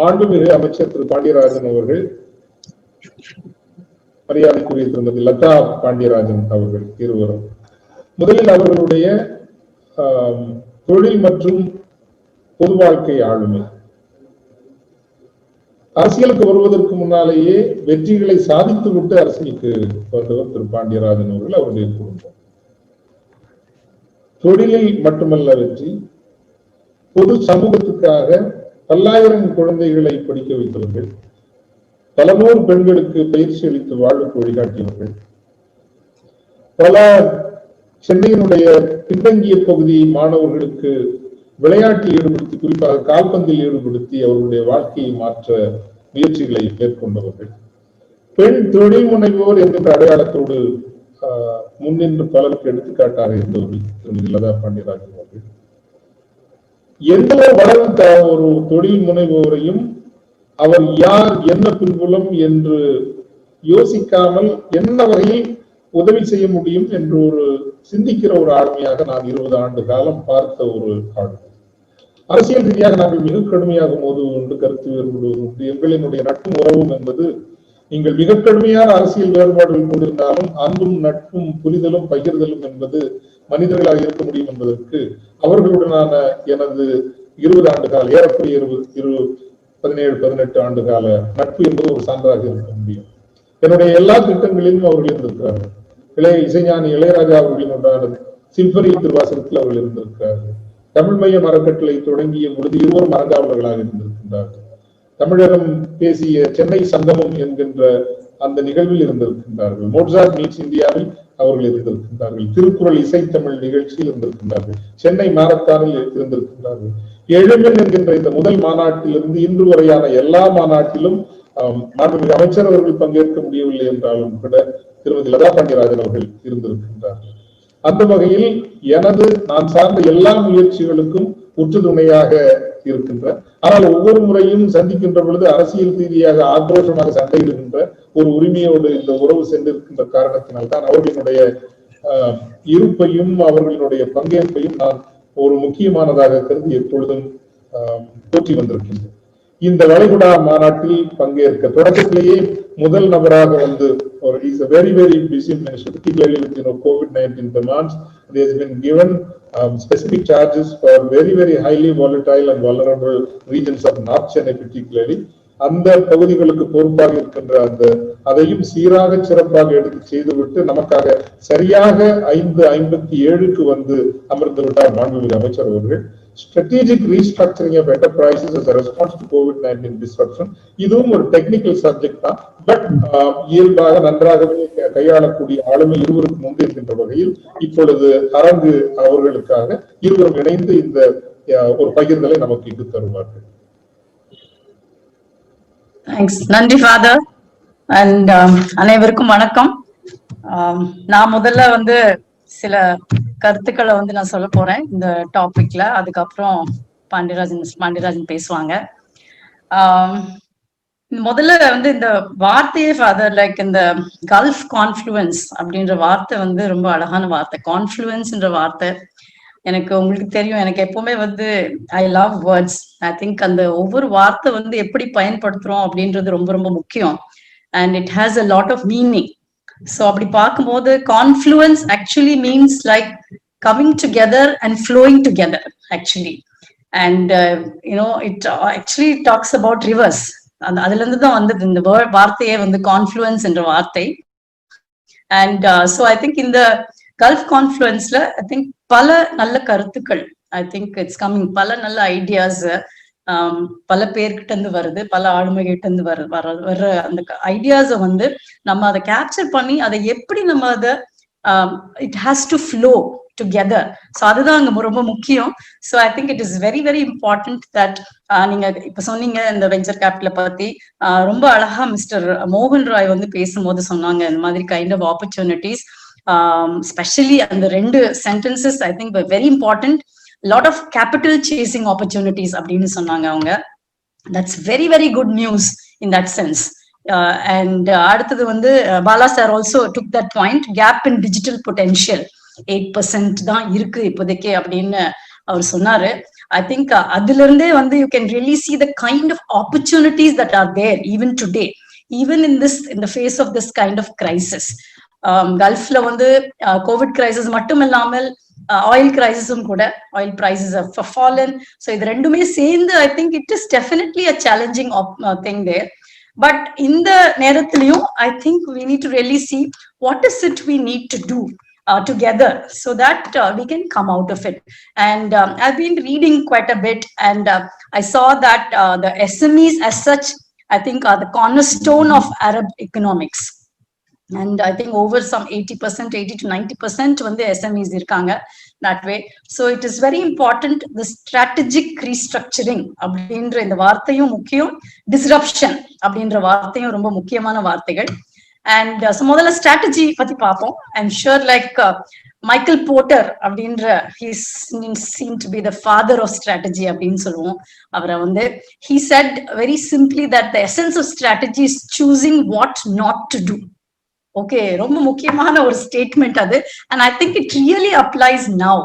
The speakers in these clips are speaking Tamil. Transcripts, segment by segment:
மாண்புமிகு அமைச்சர் திரு பாண்டியராஜன் அவர்கள், மரியாதைக்குரிய திருமதி லதா பாண்டியராஜன் அவர்கள் இருவரும், முதலில் அவர்களுடைய தொழில் மற்றும் பொது வாழ்க்கை ஆளுமை, அரசியலுக்கு வருவதற்கு முன்னாலேயே வெற்றிகளை சாதித்து விட்டு அரசியலுக்கு வந்தவர் திரு பாண்டியராஜன் அவர்கள். அவருடைய குடும்பம் தொழிலில் மட்டுமல்ல வெற்றி, பொது சமூகத்துக்காக பல்லாயிரம் குழந்தைகளை படிக்க வைத்தவர்கள், பல நூறு பெண்களுக்கு பயிற்சி அளித்து வாழ்வுக்கு வழிகாட்டியவர்கள், பல சென்னையினுடைய பின்தங்கிய பகுதி மாணவர்களுக்கு விளையாட்டில் ஈடுபடுத்தி, குறிப்பாக கால்பந்தில் ஈடுபடுத்தி அவர்களுடைய வாழ்க்கையை மாற்ற முயற்சிகளை மேற்கொண்டவர்கள், பெண் தொழில் முனைவோர் என்கின்ற அடையாளத்தோடு முன்னின்று பலருக்கு எடுத்துக்காட்டாக இருந்தவர்கள் திருமதி லதா பாண்டியராஜன் அவர்கள். எந்த வளர்ந்த ஒரு தொழில் முனைவோரையும் அவர் யார், என்ன பின்புலம் என்று யோசிக்காமல் என்ன வகையில் உதவி செய்ய முடியும் என்று ஒரு சிந்திக்கிற ஒரு ஆளுமையாக நான் 20 ஆண்டு காலம் பார்த்த ஒரு ஆளுமை. அரசியல் ரீதியாக நாங்கள் மிக கடுமையாக மோதுவது உண்டு, கருத்து வேறுபடுவது உண்டு. எங்களினுடைய நட்பும் உறவும் என்பது, நீங்கள் மிக கடுமையான அரசியல் வேறுபாடுகள் கொண்டிருந்தாலும் அன்பும் நட்பும் புரிதலும் பகிர்தலும் என்பது மனிதர்களாக இருக்க முடியும் என்பதற்கு அவர்களுடனான எனது 20 ஆண்டு கால, ஏறக்குறைய 17-18 ஆண்டு கால நட்பு என்பது ஒரு சான்றாக இருக்க முடியும். என்னுடைய எல்லா திட்டங்களிலும் அவர்கள் இருந்திருக்கிறார்கள். இசைஞானி இளையராஜா அவர்களின் உண்டான சிம்பனி திருவாசகத்தில் அவர்கள் இருந்திருக்கிறார்கள். தமிழ் மையம் அறக்கட்டளை தொடங்கிய பொழுது இருவரும் அறங்காவலர்களாக இருந்திருக்கின்றார்கள். தமிழகம் பேசிய சென்னை சங்கமம் என்கின்ற அந்த நிகழ்வில் இருந்திருக்கின்றார்கள். மோட்சார்ட் மீட்ஸ் இந்தியாவில் அவர்கள் இருந்திருக்கின்றார்கள். திருக்குறள் இசைத்தமிழ் நிகழ்ச்சியில் இருந்திருக்கின்றார்கள். சென்னை மாரத்தானில் இருந்திருக்கின்றார்கள். எழுமின் என்கின்ற இந்த முதல் மாநாட்டிலிருந்து இன்று வரையான எல்லா மாநாட்டிலும் மாண்புமிகு அமைச்சர் அவர்கள் பங்கேற்க முடியவில்லை என்றாலும் கூட திருமதி லதா பாண்டியராஜன் அவர்கள் இருந்திருக்கின்றார்கள். அந்த வகையில் நான் சார்ந்த எல்லா முயற்சிகளுக்கும் உற்றுதுணையாக இருக்கின்ற, ஆனால் ஒவ்வொரு முறையும் சந்திக்கின்ற பொழுது அரசியல் ரீதியாக ஆக்ரோஷமாக சண்டையிடுகின்ற ஒரு உரிமையோடு இந்த உறவு சென்றிருக்கின்ற காரணத்தினால்தான் அவர்களுடைய இருப்பையும் அவர்களுடைய பங்கேற்பையும் நான் ஒரு முக்கியமானதாக கருதி எப்பொழுதும் போற்றி வந்திருக்கின்றேன். இந்த வளைகுடா மாநாட்டில் பங்கேற்க தொடக்கத்திலேயே முதல் நபராக வந்து, or he is a very busy minister, particularly with COVID-19 demands. There has been given specific charges for very highly volatile and vulnerable regions of North Chennai particularly. அந்த பகுதிகளுக்கு பொறுப்பாக இருக்கின்ற அதையும் சீராக சிறப்பாக எடுத்து செய்துவிட்டு நமக்காக சரியாக 5:57 வந்து அமர்ந்து விட்டார் மாண்புமிகு அமைச்சர் அவர்கள். Strategic restructuring of enterprises as a response to COVID-19 disruption, இதுவும் ஒரு டெக்னிக்கல் சப்ஜெக்ட் தான். பட் இயல்பாக நன்றாகவே கையாளக்கூடிய ஆளுமை இருவருக்கும் உண்டு இருக்கின்ற வகையில் இப்பொழுது அரங்கு அவர்களுக்காக இருவரும் இணைந்து இந்த ஒரு பகிர்தலை நமக்கு இட்டு தருவார்கள். நன்றி ஃபாதர். அண்ட் அனைவருக்கும் வணக்கம். நான் முதல்ல வந்து சில கருத்துக்களை வந்து நான் சொல்ல போறேன் இந்த டாபிக்ல. அதுக்கப்புறம் பாண்டியராஜன் பேசுவாங்க. முதல்ல வந்து இந்த வார்த்தையே ஃபாதர், லைக் இந்த கல்ஃப் கான்ஃப்ளூயன்ஸ் அப்படின்ற வார்த்தை வந்து ரொம்ப அழகான வார்த்தை. கான்ஃப்ளூயன்ஸ்ன்ற வார்த்தை எனக்கு, உங்களுக்கு தெரியும், எனக்கு எப்பவுமே வந்து I love words. I think அந்த ஒவ்வொரு வார்த்தை வந்து எப்படி பயன்படுத்துறோம் அப்படின்றது ரொம்ப ரொம்ப முக்கியம். And it has a lot of meaning. So அப்படி பார்க்கும்போது confluence actually means like coming together and flowing together actually. And it actually talks about rivers. அதுல இருந்து தான் வந்து இந்த வார்த்தையே வந்து கான்ஃப்ளூயன்ஸ் என்ற வார்த்தை. அண்ட் ஸோ ஐ திங்க் இந்த கல்ஃப் கான்ஃப்ளூயன்ஸ்ல ஐ திங்க் பல நல்ல கருத்துக்கள், ஐ திங்க் இட்ஸ் கம்மிங், பல நல்ல ஐடியாஸ் பல பேர்கிட்ட இருந்து வருது, பல ஆளுமைகிட்ட இருந்து வர்ற அந்த ஐடியாஸை வந்து நம்ம அதை கேப்சர் பண்ணி அதை எப்படி நம்ம அதை it has to flow together. So அதுதான் அங்க ரொம்ப முக்கியம். So I think it is very important that நீங்க இப்ப சொன்னீங்க இந்த வெஞ்சர் கேபிட்டலை பத்தி ரொம்ப அழகா மிஸ்டர் மோகன் ராய் வந்து பேசும்போது சொன்னாங்க இந்த மாதிரி கைண்ட் ஆஃப் ஆப்பர்ச்சுனிட்டிஸ், ஸ்பெஷலி அந்த 2 sentences I think were very important. Lot of capital chasing opportunities அப்படின்னு சொன்னாங்க அவங்க. That's very good news in that sense. And அடுத்தது வந்து Bala sir also took that point, gap in digital potential 8% தான் இருக்கு இப்போதைக்கு அப்படின்னு அவர் சொன்னாரு. I think அதுல இருந்தே வந்து you can really see the kind of opportunities that are there even today, even in the face of this kind of crisis. கல்ஃப்ல வந்து கோவிட் கிரைசிஸ் மட்டும் இல்லாமல் ஆயில் கிரைசிஸும் கூட, oil prices have fallen. So இது ரெண்டுமே சேர்ந்து I think it is definitely a challenging thing there. But இந்த நேரத்திலையும் I think we need to really see what is it we need to do together so that we can come out of it. And I've been reading quite a bit, and I saw that the SMEs as such, I think, are the cornerstone of Arab economics. And I think over some 80%, 80 to 90% வந்து SMEs இருக்காங்க that way. So it is very important, the strategic restructuring அப்படின்ற இந்த வார்த்தையும் முக்கியம், disruption அப்படின்ற வார்த்தையும் ரொம்ப முக்கியமான வார்த்தைகள். And so முதல்ல strategy பத்தி பார்ப்போம். I'm sure like Michael Porter அப்படின்ற, he seemed to be the father of strategy அப்படின்னு சொல்லுவோம் அவரை வந்து. He said very simply that the essence of strategy is choosing what not to do. Okay, ரொம்ப முக்கியமான ஒரு ஸ்டேட்மெண்ட் அது. And I think it really applies now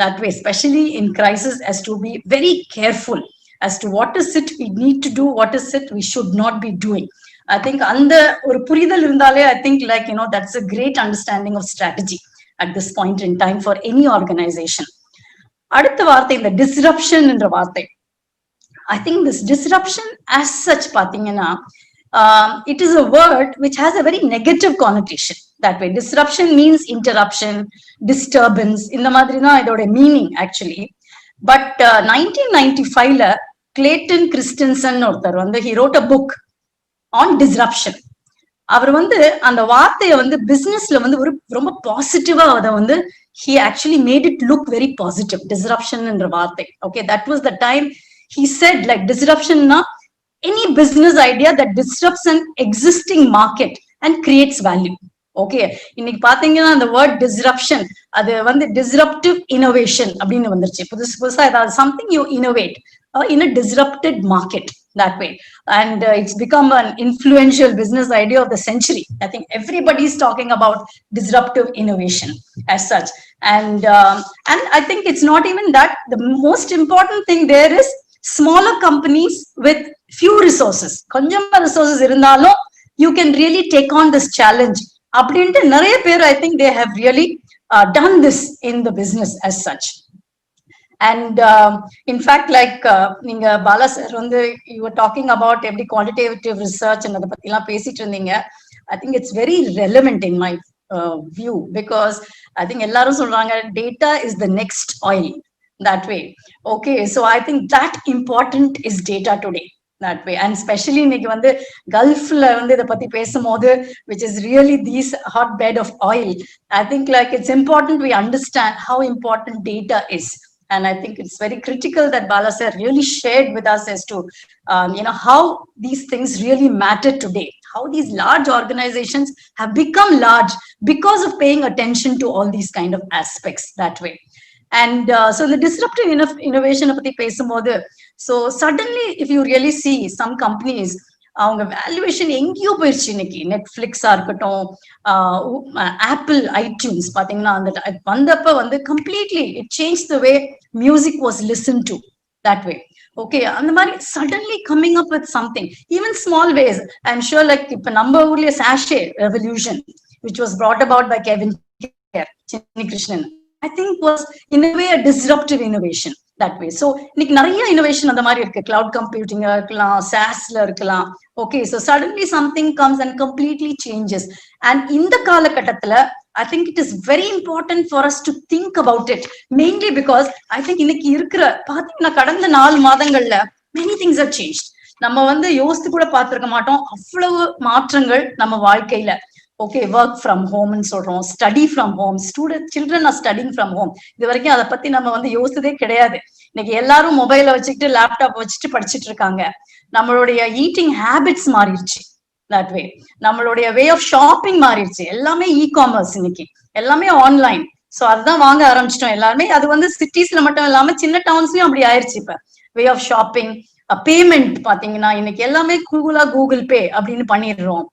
that way, especially in crisis, as to be very careful as to what is it we need to do, what is it we should not be doing. I think அந்த ஒரு புரிதல் இருந்தாலே I think like that's a great understanding of strategy at this point in time for any organization. அடுத்த வார்த்தை இந்த disruption என்ற வார்த்தை. I think this disruption as such பாத்தீங்கன்னா it is a word which has a very negative connotation that way. Disruption means interruption, disturbance, இந்த மாதிரி தான் இதோட meaning actually. But 1995ல Clayton Christensen ஒருத்தர் வந்து he wrote a book on disruption. அவர் வந்து அந்த வார்த்தையை வந்து பிசினஸ்ல வந்து ஒரு ரொம்ப பாசிட்டிவா அதை வந்து he actually made it look very positive. Disruption என்ற வார்த்தை. Okay, that was the time he said like disruption na any business idea that disrupts an existing market and creates value. Okay, இன்னைக்கு பாத்தீங்கன்னா அந்த வேர்ட் disruption அது வந்து disruptive innovation அப்படின்னு வந்துருச்சு. புதுசா ஏதாவது something you innovate in a disrupted market that way, and it's become an influential business idea of the century. I think everybody is talking about disruptive innovation as such, and I think it's not even that. The most important thing there is smaller companies with few resources, கொஞ்சமா resources இருந்தாலும் you can really take on this challenge அப்படின்ட்டு நிறைய பேர் I think they have really done this in the business as such. And in fact like நீங்க பாலா சார் வந்து you were talking about எப்படி quantitative research and அதை பத்தி எல்லாம் பேசிட்டு இருந்தீங்க. I think it's very relevant in my view, because I think எல்லாரும் சொல்றாங்க data is the next oil that way. Okay, so I think that important is data today that way, and especially இன்னைக்கு வந்து கல்ஃப்ல வந்து இதை பத்தி பேசும்போது which is really this hotbed of oil. I think like it's important we understand how important data is, and I think it's very critical that Bala sir really shared with us as to how these things really matter today, how these large organizations have become large because of paying attention to all these kind of aspects that way. And so the disruptive innovation பத்தி பேசும்போது, so suddenly if you really see some companies அவங்க வேல்யூவேஷன் எங்கேயோ போயிடுச்சு. இன்னைக்கு நெட்ஃபிளிக்ஸா இருக்கட்டும், ஆப்பிள் ஐடியூன்ஸ் பாத்தீங்கன்னா அந்த வந்தப்ப வந்து completely it change the way music was listen to that way. Okay, அந்த மாதிரி suddenly coming up with something, even small ways. I'm sure like இப்ப நம்ம ஊர்லயே sachet revolution which was brought about by Kevin Kerr, Chinni Krishnan, I think was in a way a disruptive innovation that way. So இன்னைக்கு நிறைய innovation அந்த மாதிரி இருக்கு. Cloud computing இருக்கலாம், SaaSல இருக்கலாம். Okay, so suddenly something comes and completely changes. And இந்த காலகட்டத்துல I think it is very important for us to think about it, mainly because I think இன்னைக்கு இருக்கிற பாத்தீங்கன்னா கடந்த 4 மாதங்கள்ல many things have changed. நம்ம வந்து யோசித்து கூட பார்த்திருக்க மாட்டோம் அவ்வளவு மாற்றங்கள் நம்ம வாழ்க்கையில. ஓகே, ஒர்க் ஃப்ரம் ஹோம்னு சொல்றோம், study from home, children are studying from home. இது வரைக்கும் அதை பத்தி நம்ம வந்து யோசிச்சதே கிடையாது. இன்னைக்கு எல்லாரும் மொபைல வச்சுக்கிட்டு லேப்டாப் வச்சுட்டு படிச்சுட்டு இருக்காங்க. நம்மளுடைய ஈட்டிங் ஹேபிட்ஸ் மாறிடுச்சு that way. நம்மளுடைய வே ஆஃப் ஷாப்பிங் மாறிடுச்சு. எல்லாமே இ காமர்ஸ், இன்னைக்கு எல்லாமே ஆன்லைன். சோ அதுதான் வாங்க ஆரம்பிச்சிட்டோம் எல்லாருமே. அது வந்து சிட்டிஸ்ல மட்டும் இல்லாம சின்ன டவுன்ஸ்லயும் அப்படி ஆயிடுச்சு. இப்ப வே ஆஃப் ஷாப்பிங், பேமெண்ட் பாத்தீங்கன்னா இன்னைக்கு எல்லாமே கூகுள் பே அப்படின்னு பண்ணிடுறோம்.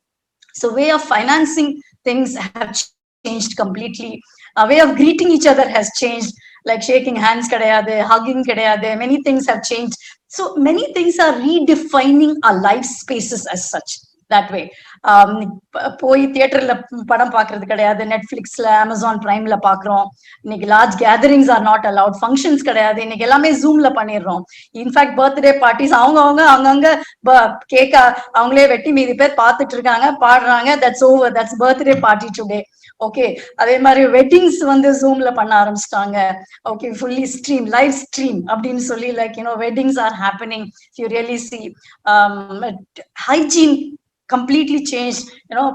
So way of financing things have changed completely. Way of greeting each other has changed. like shaking hands kadayade, hugging kadayade, many things have changed. So many things are redefining our life spaces as such, that way. போய் தியேட்டர்ல படம் பாக்குறது கிடையாது, நெட்ஃபிளிக்ஸ்ல அமேசான் பிரைம்ல பாக்குறோம். இன்னைக்கு large gatherings are not allowed, functions கிடையாது, இன்னைக்கு எல்லாமே ஜூம்ல பண்ணிடுறோம். இன்ஃபேக்ட் பர்த்டே பார்ட்டிஸ் அவங்க அங்கங்க கேக்க அவங்களே வெட்டி மீதி பேர் பார்த்துட்டு இருக்காங்க, பாடுறாங்க, that's over, that's birthday party today. Okay, அதே மாதிரி வெட்டிங்ஸ் வந்து ஜூம்ல பண்ண ஆரம்பிச்சிட்டாங்க. Okay, fully stream, live stream அப்படின்னு சொல்லி, like weddings are happening. You really see hygiene completely changed,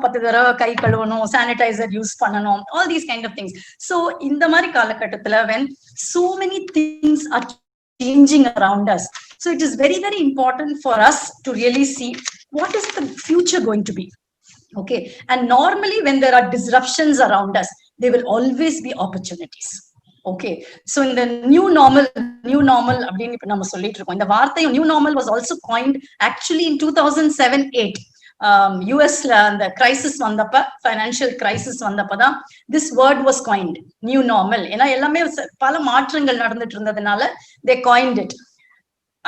10 தடவை கை கழுவணும், சானிடைசர் யூஸ் பண்ணணும், all these kind of things. So இந்த மாதிரி காலகட்டத்துல when so many things are changing around us, so it is very very important for us to really see what is the future going to be. Okay, and normally when there are disruptions around us, there will always be opportunities. Okay, so in the new normal அப்படின்னு இப்ப நம்ம சொல்லிட்டு இருக்கோம். இந்த வார்த்தை new normal was also coined actually in 2007-8. யூஎஸ்ல அந்த கிரைசிஸ் வந்தப்ப, ஃபைனான்சியல் கிரைசிஸ் வந்தப்பதான் this word was coined, new normal. ஏன்னா எல்லாமே பல மாற்றங்கள் நடந்துட்டு இருந்ததுனால தே காயின்ட் இட்.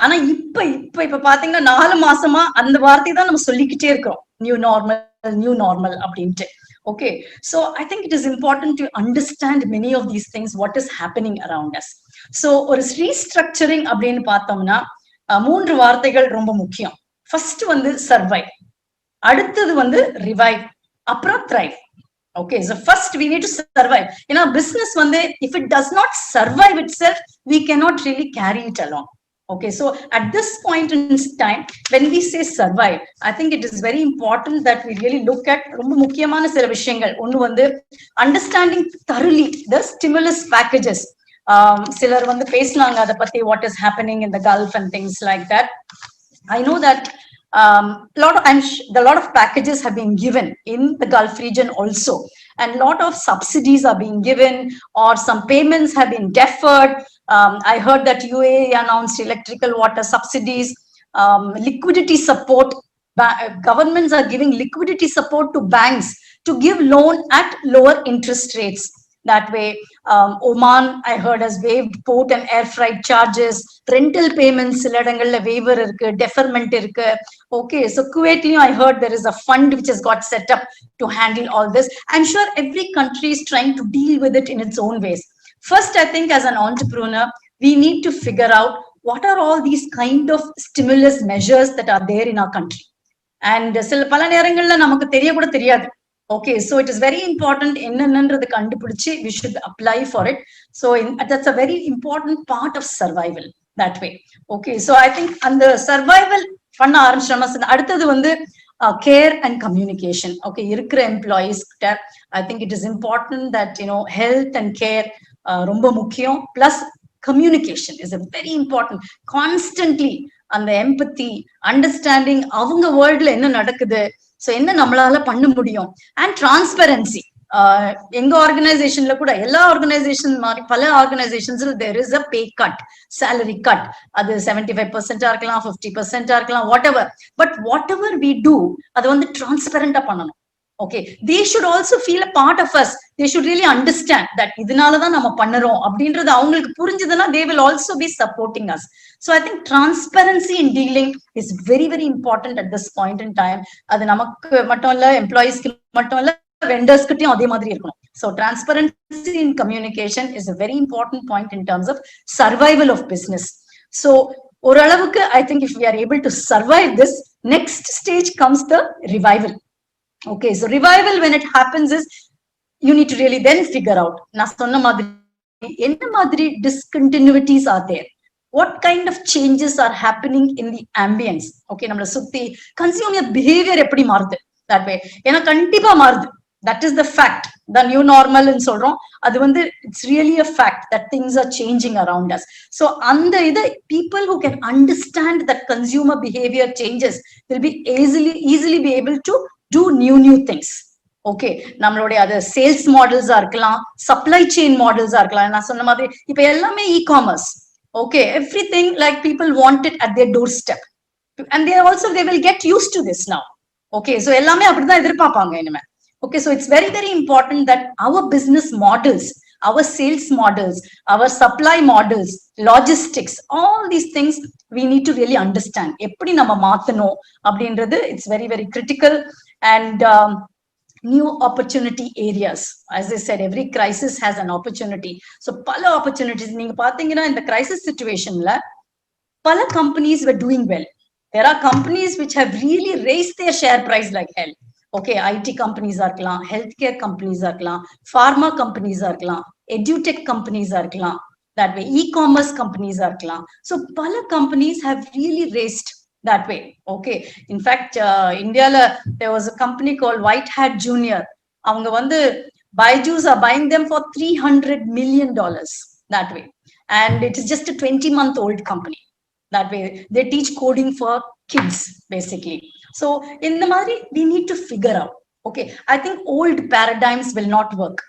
ஆனா இப்ப பாத்தீங்கன்னா 4 மாசமா அந்த வார்த்தை தான் நம்ம சொல்லிக்கிட்டே இருக்கோம், நியூ நார்மல் அப்படின்ட்டு. Okay, so I think it is important to understand many of these things, what is happening around us. So ஒரு restructuring அப்படின்னு பார்த்தோம்னா 3 வார்த்தைகள் ரொம்ப முக்கியம். ஃபர்ஸ்ட் வந்து சர்வைவ், அடுத்தது வந்து ரிவைவ், அப்புறம் thrive. Okay, so first we need to survive. Business வந்து if it does not survive itself, we cannot really carry it along. Okay, so at this point in time, when we say survive, I think it is very important that we really look at ரொம்ப முக்கியமான சில விஷயங்கள். ஒன்னு வந்து understanding thoroughly the stimulus packages. சிலர் வந்து பேசினாங்க அதை பத்தி, what is happening in the Gulf and things like that. I know that a lot of packages have been given in the Gulf region also, and a lot of subsidies are being given, or some payments have been deferred. I heard that UAE announced electrical water subsidies, liquidity support. Governments are giving liquidity support to banks to give loan at lower interest rates. That way, Oman, I heard, has waived port and air freight charges, rental payments, சில இடங்கள்ல waiver இருக்கு, deferment இருக்கு. Okay, so Kuwaitலையும் I heard there is a fund which has got set up to handle all this. I'm sure every country is trying to deal with it in its own ways. First, I think as an entrepreneur, we need to figure out what are all these kind of stimulus measures that are there in our country. And சில பல நேரங்கள்ல நமக்கு தெரிய கூட தெரியாது. Okay, so it is very important என்னன்றது கண்டுபிடிச்சு we should apply for it. So that's a very important part of survival, that way. Okay, so I think அந்த survival பண்ண ஆரம்பிச்சோம்னா அடுத்தது வந்து care and communication. Okay, இருக்கிற employees கிட்ட I think it is important that health and care ரொம்ப முக்கியம். Plus communication is a very important, constantly அந்த empathy, understanding அவங்க வேர்ல்ட்ல என்ன நடக்குது, சோ என்ன நம்மளால பண்ண முடியும், அண்ட் டிரான்ஸ்பரன்சி. எங்க ஆர்கனைசேஷன்ல கூட, எல்லா ஆர்கனைசேஷன் மாதிரி பல ஆர்கனைசேஷன்ஸ்ல there is a pay cut, salary cut. அது 75% இருக்கலாம், 50% இருக்கலாம், whatever. But whatever we do, அது வந்து டிரான்ஸ்பரண்டா பண்ணணும். Okay, they should also feel a part of us. They should really understand that இதனாலதான் நம்ம பண்ணுறோம் அப்படின்றது அவங்களுக்கு புரிஞ்சதுன்னா they will also be supporting us. So I think transparency in dealing is very very important at this point in time. அது நமக்கு மட்டும் இல்ல, எம்ப்ளாயிஸ்க்கு மட்டும் இல்ல, vendors கிட்டயும் அதே மாதிரி இருக்கணும். So transparency in communication is a very important point in terms of survival of business. So ஓரளவுக்கு I think if we are able to survive this, next stage comes the revival. Okay, so revival, when it happens, is you need to really then figure out நான் சொன்ன மாதிரி என்ன மாதிரி discontinuities are there, what kind of changes are happening in the ambience. Okay, நம்மள சுத்தி consumer behavior எப்படி மாறுது, that way. ஏன்னா கண்டிப்பா மாறுது, that is the fact. The new normal ன்னு சொல்றோம், அது வந்து it's really a fact that things are changing around us. So அந்த இது people who can understand that consumer behavior changes will be easily be able to do new things. Okay, நம்மளுடைய அது சேல்ஸ் மாடல்ஸா இருக்கலாம், சப்ளை செயின் மாடல்ஸா இருக்கலாம். நான் சொன்ன மாதிரி இப்ப எல்லாமே e-commerce. Okay, everything like people want it at their doorstep, and they will get used to this now. Okay, so எல்லாமே அப்படிதான் எதிர்பார்ப்பாங்க இனிமே. Okay, so it's very very important that our business models our sales models, our supply models, logistics, all these things we need to really understand. Eppadi nama maathano அப்படின்றது it's very very critical. And new opportunity areas. As I said, every crisis has an opportunity. So pala opportunities நீங்க பாத்தீங்கன்னா இந்த crisis situationல pala companies were doing well. There are companies which have really raised their share price like hell. Okay, IT companies இருக்கலாம், healthcare companies இருக்கலாம், pharma companies இருக்கலாம், edutech companies இருக்கலாம், that way e-commerce companies இருக்கலாம். So pala companies have really raised that way. Okay, in fact India there was a company called White Hat Junior. அவங்க வந்து Byju's are buying them for $300 million that way, and it is just a 20-month-old company. That way they teach coding for kids basically. So in the madri we need to figure out, okay, I think old paradigms will not work.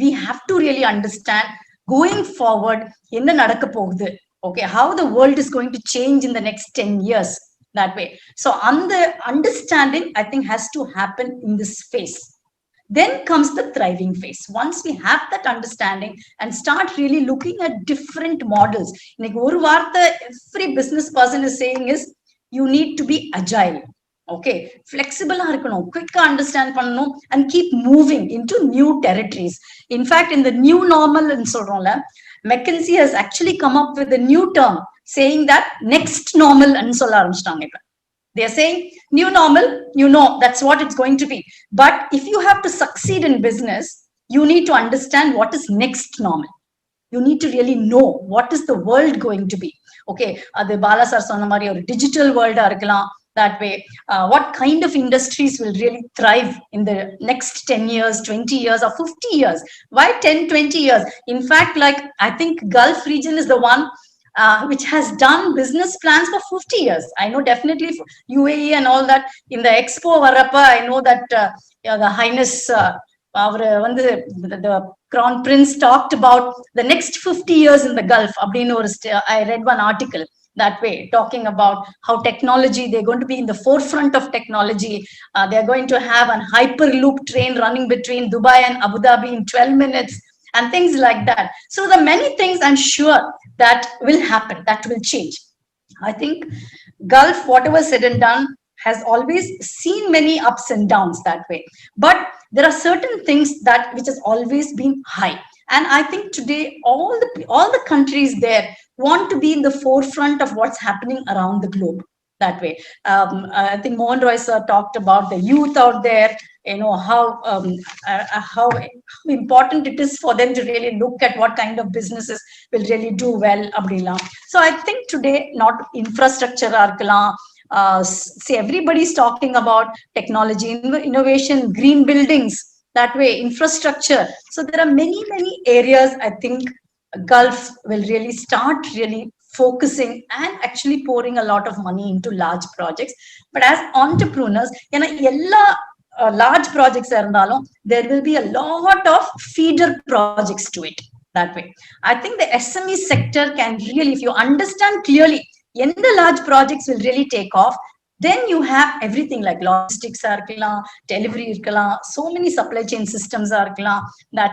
We have to really understand going forward enna nadakka pogudhu, okay, how the world is going to change in the next 10 years, that way. So on the understanding I think has to happen in this phase. Then comes the thriving phase. Once we have that understanding and start really looking at different models, like oru vaartha every business person is saying is you need to be agile, okay, flexible ah irukanum, quick ah understand pananum, and keep moving into new territories. In fact, in the new normal and solromla, McKinsey has actually come up with a new term saying that next normal and solla arambichanga. They're saying new normal, you know, that's what it's going to be. But if you have to succeed in business, you need to understand what is next normal. You need to really know what is the world going to be. Okay, the Bala sir sonna mari or digital world irkalam, that way. What kind of industries will really thrive in the next 10 years, 20 years, or 50 years? Why 10, 20 years? In fact, like I think Gulf region is the one which has done business plans for 50 years. I know definitely UAE and all that. In the expo varappa, I know that the Highness, the Crown Prince talked about the next 50 years in the Gulf. I read one article that way, talking about how technology, they're going to be in the forefront of technology. They're going to have a hyperloop train running between Dubai and Abu Dhabi in 12 minutes. And things like that. So the many things I'm sure that will happen, that will change. I think Gulf, whatever said and done, has always seen many ups and downs that way. But there are certain things that which has always been high. And I think today all the countries there want to be in the forefront of what's happening around the globe. That way. I think Mohan Roy sir talked about the youth out there, you know, how important it is for them to really look at what kind of businesses will really do well. So I think today, not infrastructure, see, everybody's talking about technology, innovation, green buildings, that way, infrastructure. So there are many, many areas I think Gulf will really start really focusing and actually pouring a lot of money into large projects. But as entrepreneurs, large projects there will be a lot of feeder projects to it. That way, I think the SME sector can really, if you understand clearly, the large projects will really take off. Then you have everything like logistics, delivery, so many supply chain systems, that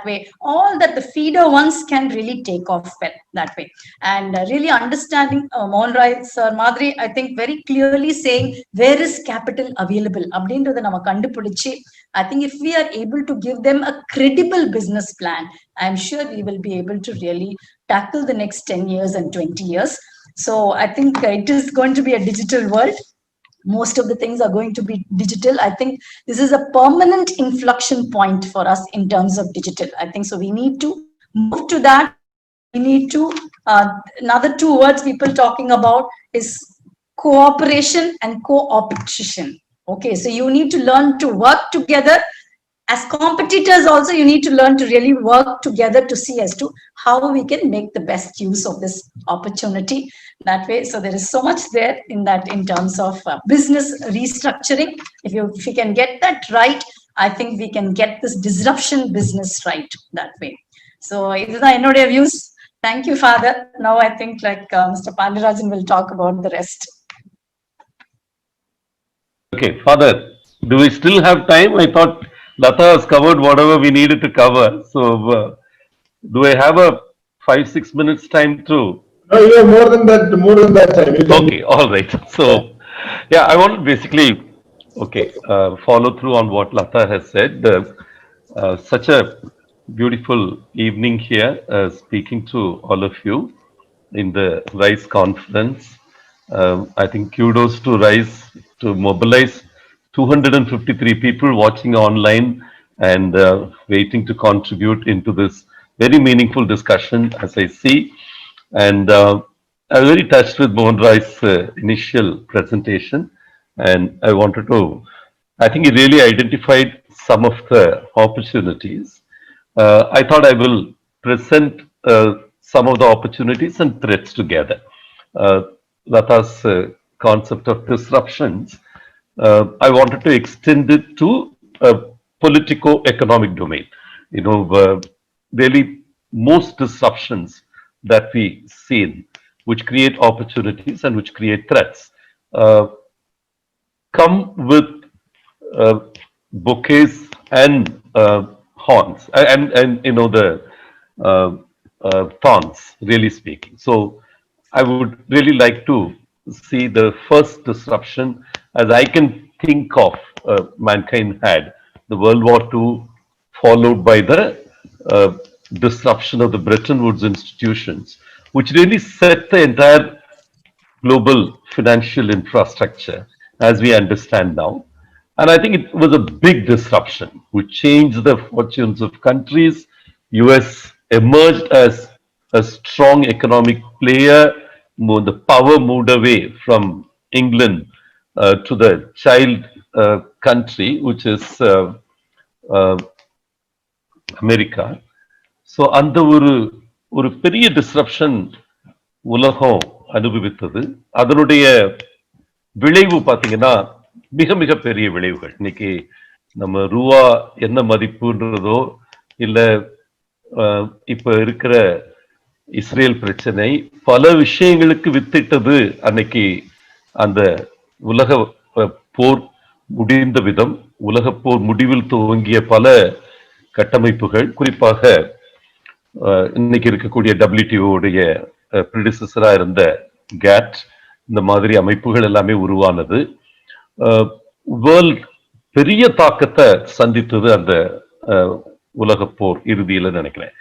way. All that the feeder ones can really take off well, that way. And really understanding Mohan Roy sir Madri, I think very clearly saying where is capital available. I think if we are able to give them a credible business plan, I'm sure we will be able to really tackle the next 10 years and 20 years. So I think it is going to be a digital world. Most of the things are going to be digital. I think this is a permanent inflection point for us in terms of digital. I think so we need to move to that. We need to, another two words people talking about is cooperation and co-opetition. Okay, so you need to learn to work together. As competitors also, you need to learn to really work together to see as to how we can make the best use of this opportunity, that way. So there is so much there in that, in terms of business restructuring. If we can get that right, I think we can get this disruption business right, that way. So this is my views. Thank you, Father. Now I think like Mr. Pandirajan will talk about the rest. Okay, Father, do we still have time? I thought Lata has covered whatever we needed to cover. So Do I have a 5-6 minutes time to? No, you have more than that time. You can- Okay, all right. So, yeah, I want to basically, follow through on what Lata has said. Such a beautiful evening here, speaking to all of you in the RISE conference. I think kudos to RISE to mobilize 253 people watching online and waiting to contribute into this very meaningful discussion, as I see. And I was very touched with Mohan Rai's initial presentation, and I think he really identified some of the opportunities. I thought I will present some of the opportunities and threats together. Lata's concept of disruptions, I wanted to extend it to a politico-economic domain. Really most disruptions that we see, which create opportunities and which create threats, come with bouquets and horns, and the thorns, really speaking. So I would really like to see the first disruption as I can think of mankind had, the World War II, followed by the disruption of the Bretton Woods institutions, which really set the entire global financial infrastructure as we understand now. And I think it was a big disruption which changed the fortunes of countries. US emerged as a strong economic player. The power moved away from England to the child country, which is America. So அந்த ஒரு பெரிய டிஸ்ரப்ஷன் உலகம் அனுபவித்தது. அதனுடைய விளைவு பார்த்தீங்கன்னா மிக மிக பெரிய விளைவுகள். இன்னைக்கு நம்ம ரூபா என்ன மதிப்புன்றதோ இல்ல இப்ப இருக்கிற இஸ்ரேல் பிரச்சனை பல விஷயங்களுக்கு வித்திட்டது. அன்னைக்கு அந்த உலக போர் முடிந்த விதம், உலக போர் முடிவில் துவங்கிய பல கட்டமைப்புகள், குறிப்பாக இன்னைக்கு இருக்கக்கூடிய WTO உடைய ப்ரிடிசஸரா இருந்த கேட், இந்த மாதிரி அமைப்புகள் எல்லாமே உருவானது. வேர்ல்ட் பெரிய தாக்கத்தை சந்தித்தது அந்த உலக போர் இறுதியில நினைக்கிறேன்.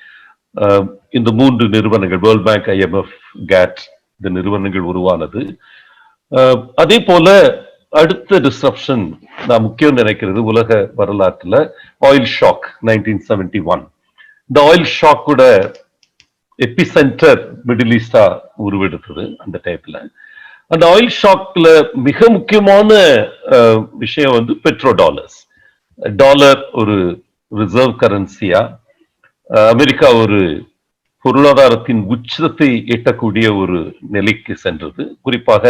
இந்த 3 நிறுவனங்கள், வேர்ல்ட் பேங்க், IMF, கேட், இந்த நிறுவனங்கள் உருவானது. அதே போல அடுத்த டிஸ்ரப்ஷன் நான் முக்கியம் நினைக்கிறது உலக வரலாற்றுல ஆயில் ஷாக் 1971. இந்த ஆயில் ஷாக்கோட எபிசென்டர் மிடில் ஈஸ்டா உருவெடுத்தது அந்த டைப்ல. அந்த ஆயில் ஷாக்ல மிக முக்கியமான விஷயம் பெட்ரோ டாலர்ஸ். டாலர் ஒரு ரிசர்வ் கரன்சியா, அமெரிக்கா ஒரு பொருளாதாரத்தின் உச்சத்தை எட்டக்கூடிய ஒரு நிலைக்கு சென்றது. குறிப்பாக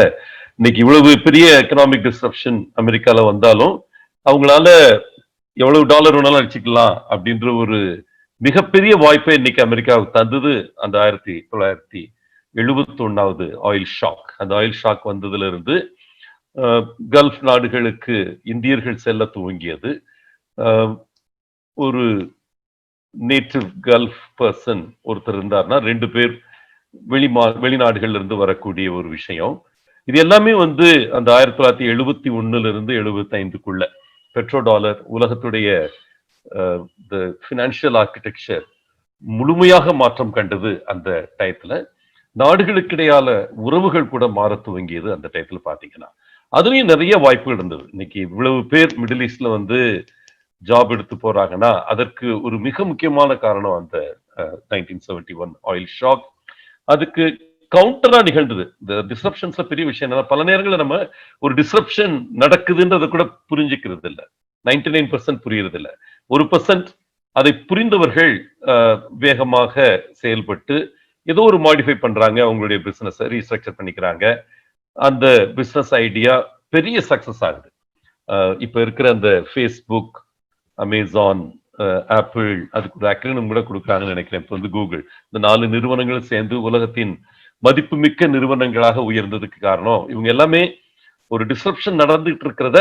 இன்னைக்கு இவ்வளவு பெரிய எக்கனாமிக் டிஸ்ரப்ஷன் அமெரிக்கால வந்தாலும் அவங்களால எவ்வளவு டாலர் வேணாலும் அடிச்சுக்கலாம் அப்படின்ற ஒரு மிகப்பெரிய வாய்ப்பை இன்னைக்கு அமெரிக்காவுக்கு தந்தது அந்த 1971 ஆயில் ஷாக். அந்த ஆயில் ஷாக் வந்ததுல இருந்து கல்ஃப் நாடுகளுக்கு இந்தியர்கள் செல்ல துவங்கியது. ஒரு நேட்டிவ் கல்ஃப் பர்சன் ஒருத்தர் இருந்தார்னா 2 பேர் வெளிநாடுகள்ல இருந்து வரக்கூடிய ஒரு விஷயம். இது எல்லாமே அந்த 1971 இருந்து 75க்குள்ள பெட்ரோ டாலர் உலகத்துடைய பினான்சியல் ஆர்கிடெக்சர் முழுமையாக மாற்றம் கண்டது. அந்த டயத்துல நாடுகளுக்கிடையால உறவுகள் கூட மாற துவங்கியது. அந்த டயத்துல பாத்தீங்கன்னா அதுலயும் நிறைய வாய்ப்புகள் இருந்தது. இன்னைக்கு இவ்வளவு பேர் மிடில் ஈஸ்ட்ல ஜாப் எடுத்து போறாங்கன்னா அதற்கு ஒரு மிக முக்கியமான காரணம் அந்த 1971 ஆயில் ஷாக். அதுக்கு கவுண்டரா நிகழ்ந்தது. இந்த டிஸ்ரப்ஷன்ஸ்ல பெரிய விஷயம் என்னன்னா, பல நேரங்களில் நம்ம ஒரு டிஸ்ரப்ஷன் நடக்குதுன்றதை கூட புரிஞ்சுக்கிறது இல்லை. 99% புரியுறது இல்லை. 1% அதை புரிந்தவர்கள் வேகமாக செயல்பட்டு ஏதோ ஒரு மாடிஃபை பண்றாங்க, அவங்களுடைய பிசினஸ் ரீஸ்ட்ரக்சர் பண்ணிக்கிறாங்க. அந்த பிசினஸ் ஐடியா பெரிய சக்சஸ் ஆகுது. இப்ப இருக்கிற அந்த ஃபேஸ்புக், அமேசான், ஆப்பிள், அதுக்கு ஒரு அக்ரோனிம் கூட கொடுக்குறாங்கன்னு நினைக்கிறேன். இப்போ கூகுள், இந்த 4 நிறுவனங்களும் சேர்ந்து உலகத்தின் மதிப்புமிக்க நிறுவனங்களாக உயர்ந்ததுக்கு காரணம் இவங்க எல்லாமே ஒரு டிஸ்ரப்ஷன் நடந்துட்டு இருக்கிறத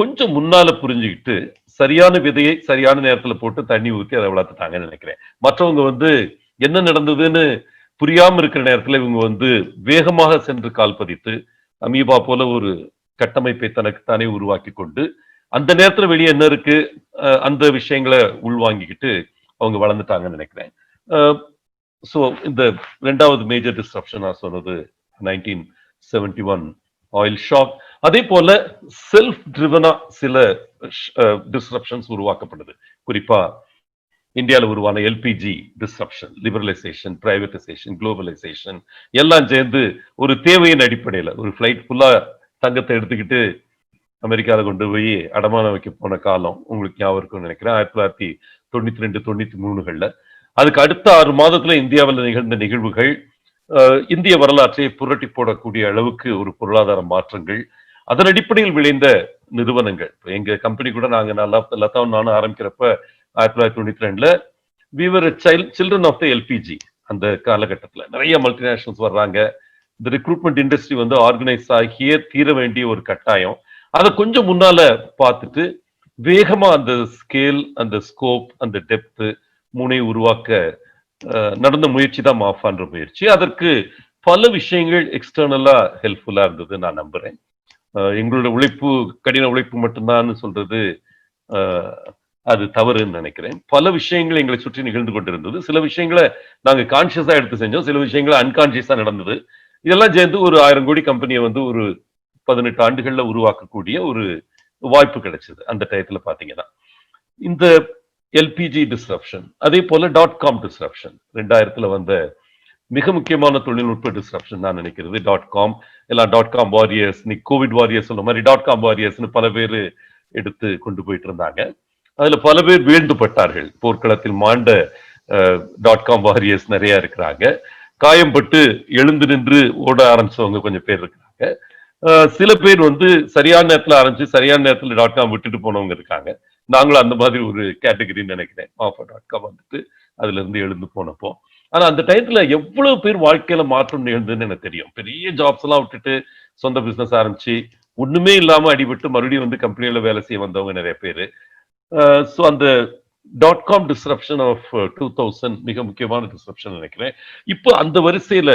கொஞ்சம் முன்னால புரிஞ்சுக்கிட்டு சரியான விதையை சரியான நேரத்துல போட்டு தண்ணி ஊற்றி அதை வளர்த்துட்டாங்கன்னு நினைக்கிறேன். மற்றவங்க வந்து என்ன நடந்ததுன்னு புரியாம இருக்கிற நேரத்துல இவங்க வந்து வேகமாக சென்று கால் பதித்து அமீபா போல ஒரு கட்டமைப்பை தனக்கு தானே உருவாக்கி கொண்டு அந்த நேரத்துல வெளியே என்ன இருக்கு அந்த விஷயங்களை உள்வாங்கிக்கிட்டு அவங்க வளர்ந்துட்டாங்கன்னு நினைக்கிறேன். ஸோ இந்த ரெண்டாவது மேஜர் டிஸ்ட்ரப்ஷன் நான் சொன்னது 1971 ஆயில் ஷாக். அதே போல செல்ஃப் ட்ரிவனா சில டிஸ்ரப்ஷன்ஸ் உருவாக்கப்படுது. குறிப்பா இந்தியாவில் உருவான LPG disruption, liberalisation, privatisation, globalisation எல்லாம் சேர்ந்து ஒரு தேவையின் அடிப்படையில் ஒரு ஃபிளைட் ஃபுல்லா தங்கத்தை எடுத்துக்கிட்டு அமெரிக்காவில் கொண்டு போய் அடமானம் வைக்க போன காலம் உங்களுக்கு ஞாபகம் இருக்கும்னு நினைக்கிறேன். 1992-93 அதுக்கு அடுத்த 6 மாதத்துல இந்தியாவில் நிகழ்ந்த நிகழ்வுகள் இந்திய வரலாற்றை புரட்டி போடக்கூடிய அளவுக்கு ஒரு பொருளாதார மாற்றங்கள், அதன் அடிப்படையில் விளைந்த நிறுவனங்கள். எங்க கம்பெனி கூட நாங்க லதாவும் நானும் ஆரம்பிக்கிறப்ப 1992 we were children of the LPG. அந்த காலகட்டத்துல நிறைய மல்டிநேஷனல்ஸ் வர்றாங்க. இந்த ரெக்ரூட்மெண்ட் இண்டஸ்ட்ரி வந்து ஆர்கனைஸ் ஆகியே தீர வேண்டிய ஒரு கட்டாயம். அதை கொஞ்சம் முன்னால பார்த்துட்டு வேகமா அந்த ஸ்கேல், அந்த ஸ்கோப், அந்த டெப்த் மூனை உருவாக்க நடந்த முயற்சி தான் மாஃபான்ற முயற்சி. அதற்கு பல விஷயங்கள் எக்ஸ்டர்னலா ஹெல்ப்ஃபுல்லா இருந்தது நான் நம்புறேன். எங்களோட உழைப்பு, கடின உழைப்பு மட்டும்தான் சொல்றது அது தவறுன்னு நினைக்கிறேன். பல விஷயங்கள் எங்களை சுற்றி நிகழ்ந்து கொண்டிருந்தது. சில விஷயங்களை நாங்க கான்சியஸா எடுத்து செஞ்சோம், சில விஷயங்களை அன்கான்சியஸா நடந்தது. இதெல்லாம் சேர்ந்து ஒரு 1000 கோடி கம்பெனியை வந்து ஒரு 18 ஆண்டுகள்ல உருவாக்கக்கூடிய ஒரு வாய்ப்பு கிடைச்சது அந்த டயத்துல பாத்தீங்கன்னா. இந்த எல்பிஜி டிஸ்ரப்ஷன், அதே போல .com டிஸ்ரப்ஷன் 2000 வந்த மிக முக்கியமான தொழில்நுட்ப டிஸ்ரப்ஷன் நான் நினைக்கிறது. .com எல்லாம் .com வாரியர்ஸ், நீ கோவிட் வாரியர்ஸ் சொல்ல மாதிரி .com வாரியர்ஸ்னு பல பேர் எடுத்து கொண்டு போயிட்டு இருந்தாங்க. அதுல பல பேர் வீழ்ந்து பட்டார்கள். போர்க்களத்தில் மாண்ட .com வாரியர்ஸ் நிறைய இருக்கிறாங்க. காயம்பட்டு எழுந்து நின்று ஓட ஆரம்பிச்சவங்க கொஞ்சம் பேர் இருக்கிறாங்க. சில பேர் வந்து சரியான நேரத்துல ஆரம்பிச்சு சரியான நேரத்துல .com விட்டுட்டு போனவங்க இருக்காங்க. நாங்களும் அந்த மாதிரி ஒரு கேட்டகரின்னு நினைக்கிறேன். .com வந்துட்டு அதுல இருந்து எழுந்து போனப்போ, ஆனா அந்த டயத்துல எவ்வளவு பேர் வாழ்க்கையில மாற்றம் நிகழ்ந்ததுன்னு எனக்கு தெரியும். பெரிய ஜாப்ஸ் எல்லாம் விட்டுட்டு சொந்த பிசினஸ் ஆரம்பிச்சு ஒண்ணுமே இல்லாம அடிபட்டு மறுபடியும் வந்து கம்பெனியில வேலை செய்ய வந்தவங்க நிறைய பேரு. ஸோ அந்த .com டிஸ்ரப்ஷன் ஆஃப் 2000 மிக முக்கியமான டிஸ்ரப்ஷன் நினைக்கிறேன். இப்போ அந்த வரிசையில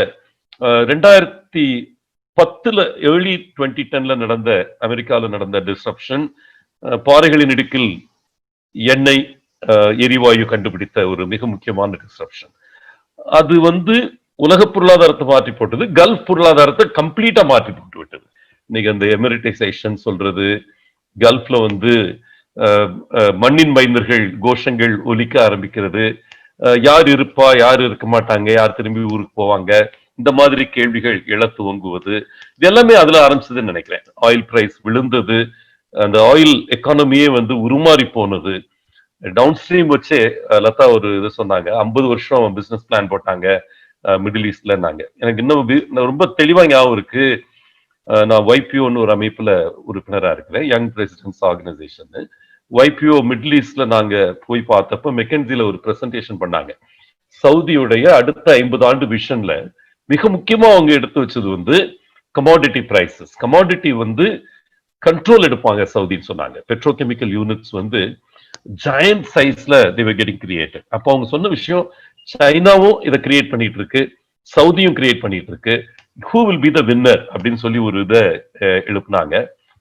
2010 ஏர்லி 2010 நடந்த அமெரிக்காவில் நடந்த டிஸ்ரப்ஷன், பாறைகளின் இடுக்கில் எண்ணெய் எரிவாயு கண்டுபிடித்த ஒரு மிக முக்கியமான டிஸ்ரப்ஷன். அது வந்து உலக பொருளாதாரத்தை மாற்றி போட்டது, கல்ஃப் பொருளாதாரத்தை கம்ப்ளீட்டா மாற்றி போட்டு விட்டது. இன்னைக்கு அந்த எமிரேட்டைசேஷன் சொல்றது, கல்ஃப்ல வந்து மண்ணின் மைந்தர்கள் கோஷங்கள் ஒலிக்க ஆரம்பிக்கிறது. யார் இருப்பா, யார் இருக்க மாட்டாங்க, யார் திரும்பி ஊருக்கு போவாங்க, இந்த மாதிரி கேள்விகள் எழ துவங்குவது, இது எல்லாமே அதுல ஆரம்பிச்சதுன்னு நினைக்கிறேன். ஆயில் பிரைஸ் விழுந்தது, அந்த ஆயில் எக்கானமியே வந்து உருமாறி போனது. டவுன் ஸ்ட்ரீம் வச்சே லதா ஒரு இது சொன்னாங்க, 50 வருஷம் பிசினஸ் பிளான் போட்டாங்க மிடில் ஈஸ்ட்லன்னாங்க. எனக்கு இன்னும் ரொம்ப தெளிவா ஞாபகம் இருக்கு. நான் YPOன்னு ஒரு அமைப்புல உறுப்பினரா இருக்கிறேன், young presidents organisation. YPO middle ஈஸ்ட்ல நாங்க போய் பார்த்தப்ப மெக்கன்சில ஒரு பிரசன்டேஷன் பண்ணாங்க. சவுதியுடைய அடுத்த 50 ஆண்டு விஷன்ல மிக முக்கியமா அவங்க எடுத்து வச்சது வந்து கமாடிட்டி பிரைசஸ். கமாடிட்டி வந்து கண்ட்ரோல் எடுப்பாங்க சவுதின்னு சொன்னாங்க. பெட்ரோகெமிக்கல் யூனிட்ஸ் வந்து ஜாயண்ட் சைஸ்ல they were getting created. அப்போ அவங்க சொன்ன விஷயம், சைனாவும் இதை கிரியேட் பண்ணிட்டு இருக்கு, சவுதியும் கிரியேட் பண்ணிட்டு இருக்கு, who will be the winner அப்படின்னு சொல்லி ஒரு இதை எழுப்புனாங்க.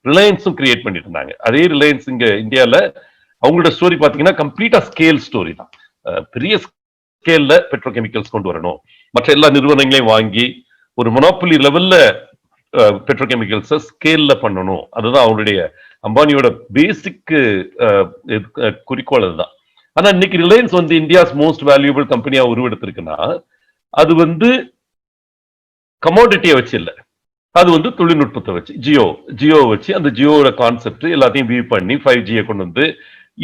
ரிலையன்ஸும் கிரியேட் பண்ணிட்டு இருந்தாங்க. அதே ரிலையன்ஸ் இங்க இந்தியால அவங்களோட ஸ்டோரி பாத்தீங்கன்னா கம்ப்ளீட்டா ஸ்கேல் ஸ்டோரி தான். பெரிய ஸ்கேல்ல பெட்ரோகெமிக்கல்ஸ் கொண்டு வரணும், மற்ற எல்லா நிறுவனங்களையும் வாங்கி ஒரு மொனோபொலி லெவல்ல பெட்ரோகெமிக்கல்ஸை ஸ்கேல்ல பண்ணணும். அதுதான் அவருடைய அம்பானியோட பேசிக் குறிக்கோள் அதுதான். ஆனா இன்னைக்கு ரிலையன்ஸ் வந்து இந்தியாஸ் மோஸ்ட் வேல்யூபிள் கம்பெனியா உருவெடுத்திருக்குன்னா அது வந்து கமோடிட்டியை வச்சு இல்லை, அது வந்து தொழில்நுட்பத்தை வச்சு, ஜியோ வச்சு அந்த ஜியோட கான்செப்ட் எல்லாத்தையும் வியூ பண்ணி 5G கொண்டு வந்து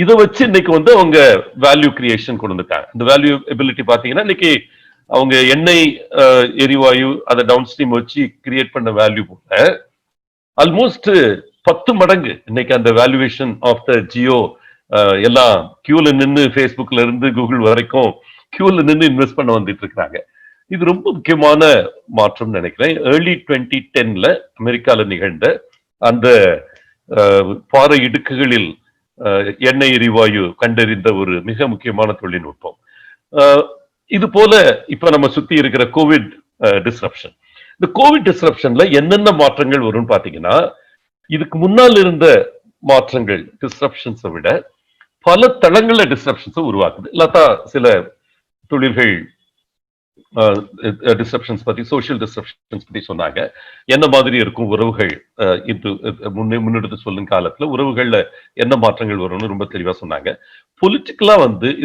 இதை வச்சு இன்னைக்கு வந்து அவங்க வேல்யூ கிரியேஷன் கொண்டு வந்துட்டாங்க. இந்த வேல்யூ எபிலிட்டி பாத்தீங்கன்னா இன்னைக்கு அவங்க எண்ணெய் எரிவாயு அதை டவுன் ஸ்ட்ரீம் வச்சு கிரியேட் பண்ண வேல்யூ போல ஆல்மோஸ்ட் 10 மடங்கு இன்னைக்கு அந்த வேல்யூவேஷன் ஆஃப் த ஜியோ. எல்லாம் கியூல நின்று ஃபேஸ்புக்ல இருந்து கூகுள் வரைக்கும் கியூல நின்று இன்வெஸ்ட் பண்ண வந்துட்டு இருக்கிறாங்க. இது ரொம்ப முக்கியமான மாற்றம் நினைக்கிறேன். ஏர்லி 2010 அமெரிக்கால நிகழ்ந்த அந்த பாறை இடுக்குகளில் எண்ணெய் எரிவாயு கண்டறிந்த ஒரு மிக முக்கியமான தொழில்நுட்பம். இது போல இப்ப நம்ம சுத்தி இருக்கிற கோவிட் டிஸ்ரப்ஷன். இந்த கோவிட் டிஸ்ரப்ஷன்ல என்னென்ன மாற்றங்கள் வரும்னு பாத்தீங்கன்னா, இதுக்கு முன்னால் இருந்த மாற்றங்கள் டிஸ்ரப்ஷன்ஸை விட பல தளங்கள்ல டிஸ்ரப்ஷன்ஸை உருவாக்குது. இல்லாட்டா சில தொழில்கள் டிஸ்ரப்ஷன்ஸ் பத்தி, சோசியல் டிஸ்ரப்ஷன்ஸ் பத்தி சொன்னாங்க. என்ன மாதிரி இருக்கும் உறவுகள், முன்னெடுத்து சொல்லும் காலத்துல உறவுகள்ல என்ன மாற்றங்கள் வரும்னு ரொம்ப தெளிவா சொன்னாங்க. பொலிட்டிக்கலா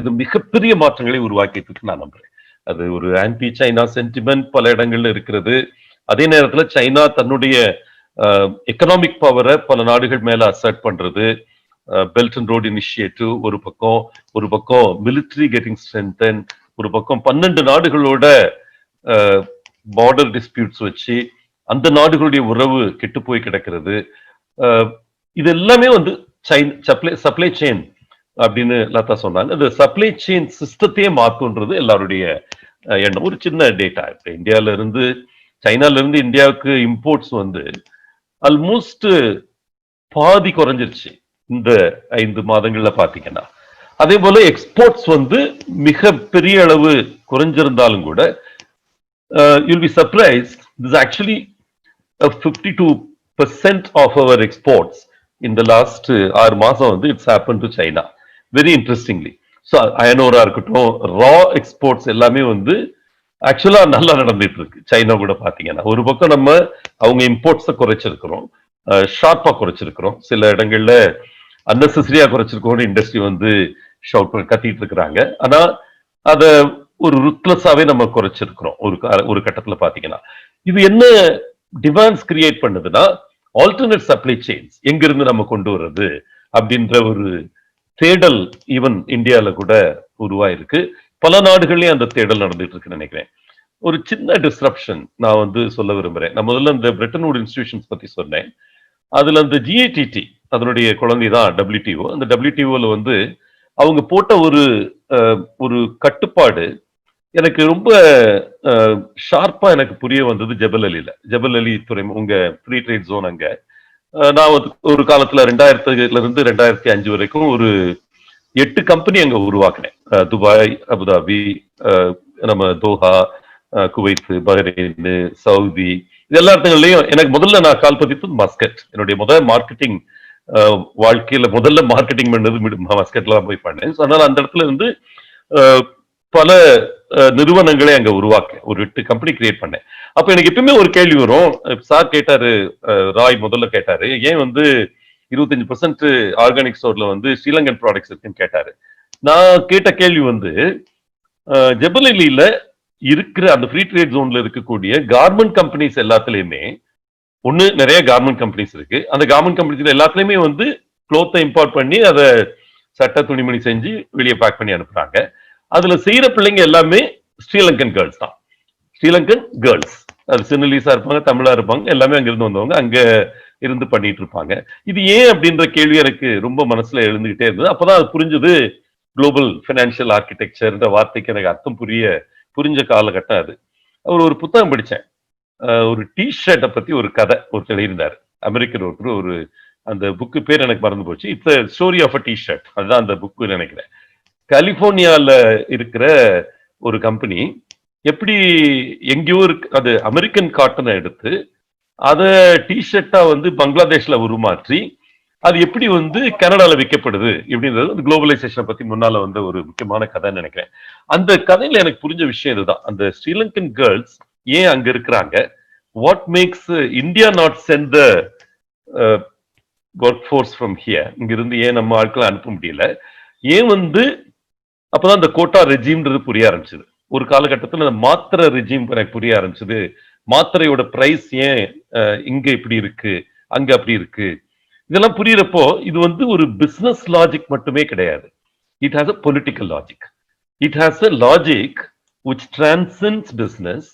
இது மிகப்பெரிய மாற்றங்களை உருவாக்கிட்டு நான் நம்புறேன். அது ஒரு ஆன்டி சைனா சென்டிமெண்ட் பல இடங்கள்ல இருக்கிறது. அதே நேரத்துல சைனா தன்னுடைய எக்கனாமிக் பவரை பல நாடுகள் மேல அசர்ட் பண்றது, பெல்ட் அண்ட் ரோட் இனிஷியேட்டிவ் ஒரு பக்கம் மிலிட்டரி கெட்டிங் ஸ்ட்ரென்தன், ஒரு பக்கம் 12 நாடுகளோட பார்டர் டிஸ்பியூட்ஸ் வச்சு அந்த நாடுகளுடைய உறவு கெட்டு போய் கிடக்கிறது. இது எல்லாமே சப்ளை செயின் அப்படின்னு லதா சொன்னாங்க. அந்த சப்ளை செயின் சிஸ்டத்தையே மாத்துன்றது எல்லாருடைய எண்ணம். ஒரு சின்ன டேட்டா, இப்ப சைனால இருந்து இந்தியாவுக்கு இம்போர்ட்ஸ் ஆல்மோஸ்ட் பாதி குறைஞ்சிருச்சு இந்த 5 மாதங்கள்ல பாத்தீங்கன்னா. அதே போல எக்ஸ்போர்ட்ஸ் மிக பெரிய அளவு குறைஞ்சிருந்தாலும் கூட you'll be surprised, this is actually 52% of our exports in the last 6 மாசம் it's happened to China. Very interestingly. So iron ore இருக்கட்டும், raw exports எல்லாமே ஆக்சுவலா நல்லா நடந்துட்டு இருக்கு. சைனா கூட பாத்தீங்கன்னா ஒரு பக்கம் நம்ம அவங்க இம்போர்ட்ஸை குறைச்சிருக்கிறோம், ஷார்ப்பா குறைச்சிருக்கிறோம். சில இடங்கள்ல அன்னெசரியா குறைச்சிருக்கோம், இண்டஸ்ட்ரி ஷவுட் பண்ணி கத்திட்டு இருக்கிறாங்க. ஆனா அத ஒரு ருத்லெஸ்ஸாவே நம்ம குறைச்சிருக்கிறோம் ஒரு கட்டத்துல பாத்தீங்கன்னா. இது என்ன டிமாண்ட்ஸ் கிரியேட் பண்ணுதுன்னா, ஆல்டர்னேட் சப்ளை செயின்ஸ் எங்கிருந்து நம்ம கொண்டு வர்றது அப்படின்ற ஒரு தேடல் ஈவன் இந்தியால கூட உருவாயிருக்கு. பல நாடுகள்லயும் அந்த தேடல் நடந்துட்டு இருக்குன்னு நினைக்கிறேன். ஒரு சின்ன டிஸ்ரப்ஷன் நான் சொல்ல விரும்புறேன். நான் முதல்ல இந்த பிரெட்டன் வூட் இன்ஸ்டிடியூஷன்ஸ் பத்தி சொன்னேன். அதுல அந்த GATT அதனுடைய குழந்தை தான் WTO. அந்த WTOல அவங்க போட்ட ஒரு கட்டுப்பாடு எனக்கு ரொம்ப ஷார்ப்பா எனக்கு புரிய வந்தது. ஜபல் அலி துறை, உங்க ஃப்ரீ ட்ரேட் ஜோன். அங்க நான் ஒரு காலத்துல 2000 இருந்து 2005 வரைக்கும் ஒரு 8 கம்பெனி அங்க உருவாக்குனேன். துபாய், அபுதாபி, நம்ம தோஹா, குவைத், பஹ்ரைன், சவுதி, இது எல்லா இடத்துலயும் எனக்கு முதல்ல நான் கால் பதித்தது மஸ்கட். என்னுடைய முதல் மார்க்கெட்டிங் வாழ்க்கையில முதல்ல மார்க்கெட்டிங் பண்ணது மஸ்கட்ல தான் போய் பண்ணேன். அதனால அந்த இடத்துல பல நிறுவனங்களை அங்க உருவாக்க ஒரு 8 கம்பெனி கிரியேட் பண்ணேன். அப்ப எனக்கு எப்பவுமே ஒரு கேள்வி வரும். சார் கேட்டாரு, ராய் முதல்ல கேட்டாரு, ஏன் 25% ஆர்கானிக் ஸ்டோர்ல ஸ்ரீலங்கன் ப்ராடக்ட்ஸ் இருக்குன்னு கேட்டாரு. நான் கேட்ட கேள்வி ஜபல் அலியில இருக்கிற அந்த ஃப்ரீ ட்ரேட் ஜோன்ல இருக்கக்கூடிய கார்மெண்ட் கம்பெனிஸ் எல்லாத்துலயுமே நிறைய கார்மெண்ட் கம்பெனிஸ் இருக்கு. அந்த கார்மெண்ட் கம்பெனிஸ் எல்லாத்துலயுமே க்ளோத்தை இம்போர்ட் பண்ணி அதை சட்ட துணிமணி செஞ்சு வெளியே பேக் பண்ணி அனுப்புறாங்க. அதுல செய்யற பிள்ளைங்க எல்லாமே ஸ்ரீலங்கன் கேர்ள்ஸ் தான். ஸ்ரீலங்கன் கேர்ள்ஸ், அது சின்னலீஸா இருப்பாங்க, தமிழா இருப்பாங்க, எல்லாமே அங்க இருந்து வந்தவங்க, அங்க இருந்து பண்ணிட்டு இருப்பாங்க. இது ஏன் அப்படின்ற கேள்வி எனக்கு ரொம்ப மனசுல எழுந்துகிட்டே இருந்தது. அப்பதான் அது புரிஞ்சது. குளோபல் பைனான்சியல் ஆர்கிடெக்சர்ன்ற வார்த்தைக்கு எனக்கு அர்த்தம் புரிஞ்ச காலகட்டம் அது. அவர் ஒரு புத்தகம் படிச்சேன். ஒரு டிஷர்ட்டை பத்தி ஒரு கதை எழுதியிருந்தாரு, அமெரிக்கன் ஒருத்தர். அந்த புக்கு பேர் எனக்கு மறந்து போச்சு. It's story of a T-shirt, அதுதான் அந்த புக்கு நினைக்கிறேன். கலிபோர்னியால இருக்கிற ஒரு கம்பெனி எப்படி எங்கேயோ அது அமெரிக்கன் காட்டனை எடுத்து அதை டிஷர்ட்டா பங்களாதேஷ்ல உருமாற்றி அது எப்படி கனடால விற்கப்படுது இப்படின்றது குளோபலைசேஷனை பத்தி முன்னால ஒரு முக்கியமான கதை நினைக்கிறேன். அந்த கதையில எனக்கு புரிஞ்ச விஷயம் இதுதான். அந்த ஸ்ரீலங்கன் கேர்ள்ஸ் ஏன் அங்க இருக்கிறாங்க, what makes India not sent the work force from here, இங்க இருந்து ஏன் நம்ம ஆட்களை அனுப்ப முடியல, ஏன் அப்பதான் அந்த கோட்டா ரெஜிம்ன்றது புரிய ஆரம்பிச்சது. ஒரு காலகட்டத்தில் அந்த மாத்திரை ரெஜிம் எனக்கு புரிய ஆரம்பிச்சது. மாத்திரையோட பிரைஸ் ஏன் இங்க இப்படி இருக்கு, அங்க அப்படி இருக்கு, இதெல்லாம் புரியறப்போ இது ஒரு பிசினஸ் லாஜிக் மட்டுமே கிடையாது. It has a political logic. It has a logic which transcends business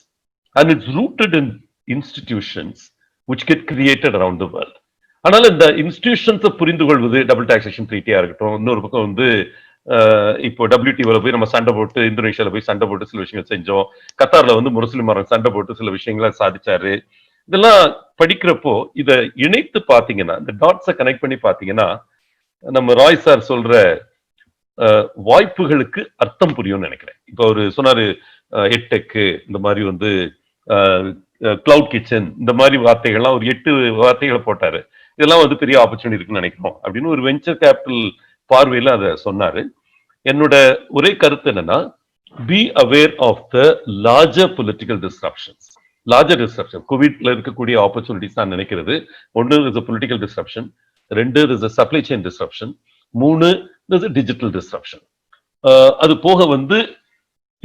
and it's rooted in institutions which get created around the world. ஆனால் இந்த இன்ஸ்டிடியூஷன்ஸை புரிந்து கொள்வது, டபுள் டாக்ஸேஷன் ட்ரீட்டியா இருக்கட்டும், இன்னொரு பக்கம் இப்போ WTOல போய் நம்ம சண்டை போட்டு, இந்தோனேஷியால போய் சண்டை போட்டு சில விஷயங்கள் செஞ்சோம், கத்தார்ல முரசொலி மாறன் சண்டை போட்டு சில விஷயங்களை சாதிச்சாரு, இதெல்லாம் படிக்கிறப்போ இதை இணைத்து பாத்தீங்கன்னா, இந்த டாட்ஸை கனெக்ட் பண்ணி பாத்தீங்கன்னா, நம்ம ராய் சார் சொல்ற வாய்ப்புகளுக்கு அர்த்தம் புரியும்னு நினைக்கிறேன். இப்போ அவரு சொன்னாரு எட்டெக்கு, இந்த மாதிரி வந்து கிளவுட் கிச்சன், இந்த மாதிரி வார்த்தைகள்லாம் ஒரு 8 வார்த்தைகளை போட்டாரு. இதெல்லாம் வந்து பெரிய ஆப்பர்ச்சுனிட்டி இருக்குன்னு நினைக்கிறோம் அப்படின்னு ஒரு வெஞ்சர் கேபிட்டல் பார்வையில அதை சொன்னாரு. என்னோட ஒரே கருத்து என்னன்னா, be aware of the larger political disruptions. Larger disruption கோவிட்ல இருக்கக்கூடிய ஆப்பர்ச்சுனிட்டிஸ் நான் நினைக்கிறது, ஒன்று is political disruption, 2 is supply chain disruption, 3 is digital disruption. அது போக வந்து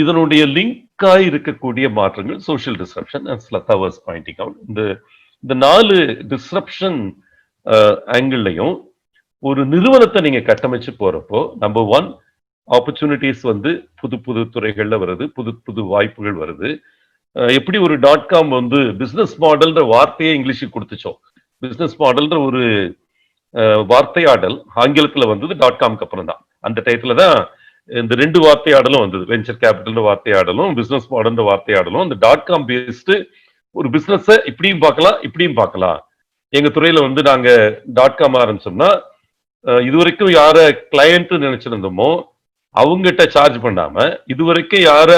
இதனுடைய லிங்காய் இருக்கக்கூடிய மாற்றங்கள் social disruption, as Latha was pointing out. இந்த 4 டிஸ்ரப்ஷன் ஆங்கிள்லையும் ஒரு நிறுவனத்தை நீங்க கட்டமைச்சு போறப்போ, நம்பர் 1 ஆப்பர்ச்சுனிட்டிஸ் வந்து புது புது துறைகள்ல வருது, புது புது வாய்ப்புகள் வருது. எப்படி ஒரு .com வந்து பிசினஸ் மாடல்ன்ற வார்த்தையே இங்கிலீஷுக்கு கொடுத்துச்சோம், பிசினஸ் மாடல்ன்ற ஒரு வார்த்தையாடல் ஆங்கிலத்துல வந்தது .comக்கு அப்புறம் தான். அந்த டயத்துல தான் இந்த 2 வார்த்தையாடலும் வந்தது, வெஞ்சர் கேபிட்டல் வார்த்தையாடலும் பிசினஸ் மாடல் வார்த்தையாடலும். இந்த .com பேஸ்டு ஒரு பிசினஸ் இப்படியும் பார்க்கலாம் இப்படியும் பார்க்கலாம். எங்க துறையில வந்து நாங்க .com ஆரம்பிச்சோம்னா, இதுவரைக்கும் யார கிளையண்ட் நினைச்சிருந்தோமோ அவங்ககிட்ட சார்ஜ் பண்ணாம, இதுவரைக்கும் யார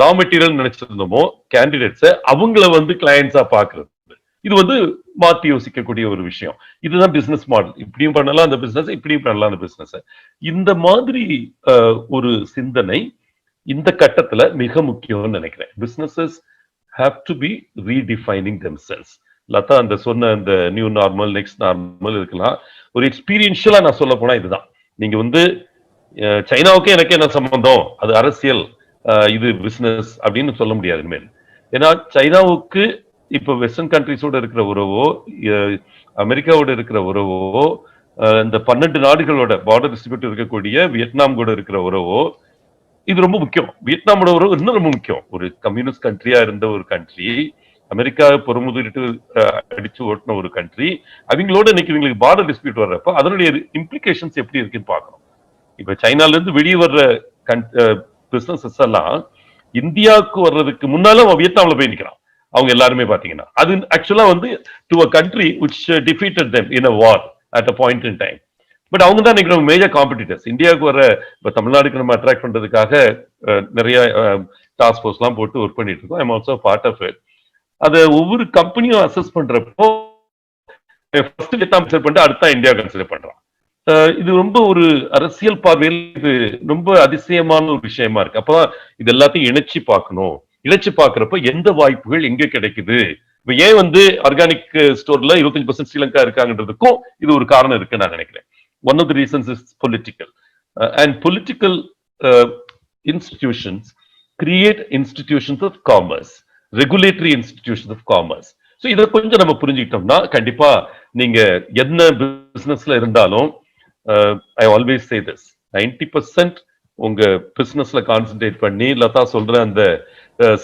ரா மெட்டீரியல் நினைச்சிருந்தோமோ கேண்டிடேட்ஸை அவங்கள வந்து கிளையன்ஸா பாக்குறது. இது வந்து மாத்தி யோசிக்கக்கூடிய ஒரு விஷயம். இதுதான் பிசினஸ் மாடல். இப்படியும் பண்ணலாம் அந்த பிசினஸ், இப்படியும் பண்ணலாம் அந்த பிசினஸ். இந்த மாதிரி ஒரு சிந்தனை இந்த கட்டத்துல மிக முக்கியம்னு நினைக்கிறேன். Businesses have to be redefining themselves. Latha அந்த சொன்ன அந்த நியூ நார்மல், நெக்ஸ்ட் நார்மல் இருக்கலாம். ஒரு எக்ஸ்பீரியன்ஷியலா நான் சொல்ல போனா இதுதான். நீங்க வந்து சைனாவுக்கு எனக்கு என்ன சம்பந்தம், அது அரசியல், இது பிசினஸ் அப்படின்னு சொல்ல முடியாது இனிமேல். ஏன்னா சைனாவுக்கு இப்ப வெஸ்டர்ன் கண்ட்ரிஸோட இருக்கிற உறவோ, அமெரிக்காவோட இருக்கிற உறவோ, இந்த 12 நாடுகளோட பார்டர் டிஸ்ட்ரிபியூட் இருக்கக்கூடிய வியட்நாம் கூட இருக்கிற உறவோ, இது ரொம்ப முக்கியம். வியட்நாமோட உறவு இன்னும் ரொம்ப முக்கியம். ஒரு கம்யூனிஸ்ட் கண்ட்ரியா இருந்த ஒரு கண்ட்ரி, அமெரிக்கா பொறுமுதிட்டு அடிச்சு ஓட்டின ஒரு கண்ட்ரி, அவங்களோட இன்னைக்கு இவங்களுக்கு பார்டர் டிஸ்பியூட் வர்றப்ப அதனுடைய இம்ப்ளிகேஷன்ஸ் எப்படி இருக்குன்னு பார்க்கணும். இப்ப சைனால இருந்து வெளியே வர்ற பிசினஸஸ் எல்லாம் இந்தியாவுக்கு வர்றதுக்கு முன்னால வியட்நாம்ல போய் நிக்கிறான். அவங்க எல்லாருமே பாத்தீங்கன்னா அது ஆக்சுவலா வந்து to a country which defeated them in a war at a point in time. But அவங்க தான் இன்னைக்கு மேஜர் காம்படிட்டர்ஸ். இந்தியாவுக்கு வர இப்ப தமிழ்நாடுக்கு நம்ம அட்ராக்ட் பண்றதுக்காக நிறைய டாஸ்க் ஃபோர்ஸ் எல்லாம் போட்டு ஒர்க் பண்ணிட்டு இருக்கோம். I'm also part of it. அதை ஒவ்வொரு கம்பெனியும் அசஸ் பண்றப்போ ஃபர்ஸ்ட் வியட்நாம் கன்சிடர் பண்ணிட்டு அடுத்த இந்தியா கன்சிடர் பண்றான். இது ரொம்ப ஒரு அரசியல் பார்வையில் இது ரொம்ப அதிசயமான ஒரு விஷயமா இருக்கு. அப்பதான் இது எல்லாத்தையும் இணைச்சு பார்க்கணும். இணைச்சு பார்க்கறப்ப எந்த வாய்ப்புகள் எங்க கிடைக்குது. இப்ப ஏன் வந்து ஆர்கானிக் ஸ்டோர்ல 25% ஸ்ரீலங்கா இருக்காங்கன்றதுக்கும் இது ஒரு காரணம் இருக்கு நான் நினைக்கிறேன். One of the reasons is political. And political institutions create institutions of commerce, regulatory institutions of commerce. So இதை கொஞ்சம் நம்ம புரிஞ்சுக்கிட்டோம்னா கண்டிப்பா நீங்க என்ன பிசினஸ்ல இருந்தாலும், I always say this, 90% உங்க பிசினஸ்ல கான்சென்ட்ரேட் பண்ணி லதா சொல்ற அந்த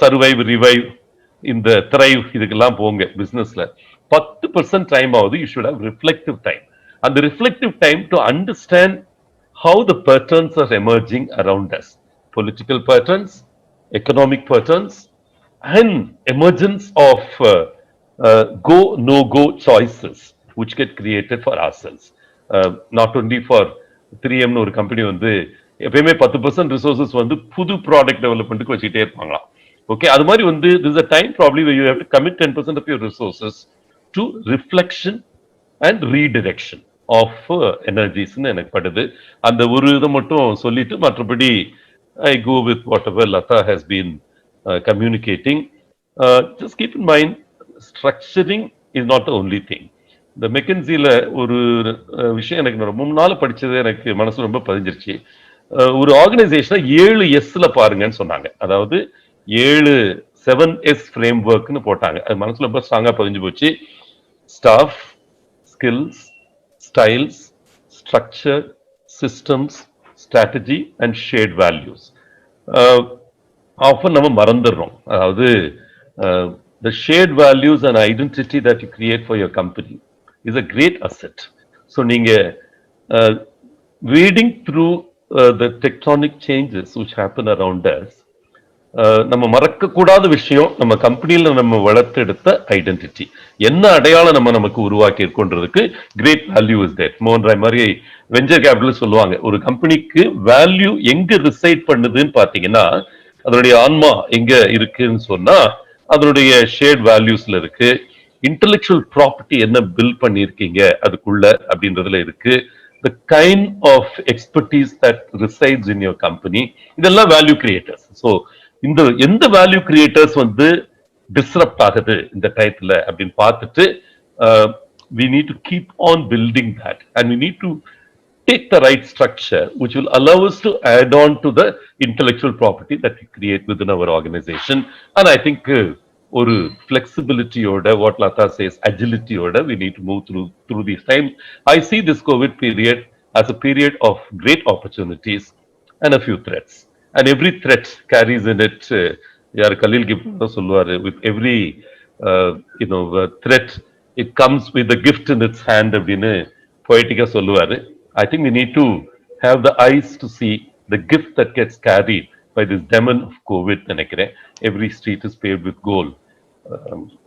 சர்வைவ், ரிவைவ், இந்த த்ரைவ் இதுக்கெல்லாம் போங்க. பிசினஸ்ல 10% டைம் ஆகுது. You should have reflective time. And the reflective time to understand how the patterns are emerging around us. Political patterns, economic patterns, and emergence of go, no-go choices which get created for ourselves. Not only for 3M ஒரு கம்பெனி வந்து எப்பயுமே 10% ரிசோர்சஸ் வந்து புது ப்ராடக்ட் டெவலப்மெண்ட்டுக்கு வச்சுக்கிட்டே இருப்பாங்களாம். ஓகே, அது மாதிரி வந்து this is a time probably where you have to commit 10% of your resources to reflection and redirection of energies எனக்கு படுது. அந்த ஒரு இதை மட்டும் சொல்லிட்டு மற்றபடி I go with whatever Latha has been communicating. Just keep in mind, structuring is not the only thing. இந்த மெக்கன்சில ஒரு விஷயம் எனக்கு ரொம்ப நாள் படிச்சது எனக்கு மனசு ரொம்ப பதிஞ்சிருச்சு. ஒரு ஆர்கனைசேஷனை 7 எஸ்ல பாருங்கன்னு சொன்னாங்க. அதாவது 7S ஃப்ரேம் ஒர்க்னு போட்டாங்க. அது மனசுல ரொம்ப ஸ்ட்ராங்கா பதிஞ்சு போச்சு. Staff, skills, styles, structure, systems, strategy and shared values. Often நம்ம மறந்துடுறோம். அதாவது the shared values and identity that you create for your company is a great asset. So நீங்க wading through the tectonic changes which happen around us, நம்ம மறக்க கூடாத விஷயம் நம்ம கம்பெனியில நம்ம வளர்த்தெடுத்த ஐடென்டிட்டி, என்ன அடையாளம் நமக்கு உருவாக்கி இருக்கோன்றதுக்கு கிரேட் வேல்யூ இஸ் தேர். மோகன் ராய் மாதிரி வெஞ்சர் கேபிட்டல் சொல்லுவாங்க, ஒரு கம்பெனிக்கு வேல்யூ எங்க ரிசைட் பண்ணுதுன்னு பாத்தீங்கன்னா அதனுடைய ஆன்மா எங்க இருக்குன்னு சொன்னா அதனுடைய ஷேர்ட் வேல்யூஸ்ல இருக்கு. இன்டெலெக்சுவல் ப்ராப்பர்ட்டி என்ன பில்ட் பண்ணிருக்கீங்க அதுக்குள்ள அப்படின்றதுல இருக்கு. The kind of expertise that resides in your company, இதெல்லாம் வேல்யூ கிரியேட்டர்ஸ். ஸோ இந்த எந்த வேல்யூ கிரியேட்டர்ஸ் வந்து டிஸ்ரப்ட் ஆகுது இந்த டயத்துல அப்படின்னு பார்த்துட்டு we need to keep on building that and we need to take the right structure which will allow us to add on to the intellectual property that we create within our organization. And I think ஒரு flexibility order, what Lata says, agility order, we need to move through these times. I see this COVID period as a period of great opportunities and a few threats. And every threat carries in it, யார் கலீல் கிப்ரான் சொல்லுவாரு, with every threat, it comes with a gift in its hand அப்படின்னு poetic-ஆ சொல்லுவாரு. I think we need to have the eyes to see the gift that gets carried by this demon of COVID நினைக்கிறேன். Every street is paved with gold.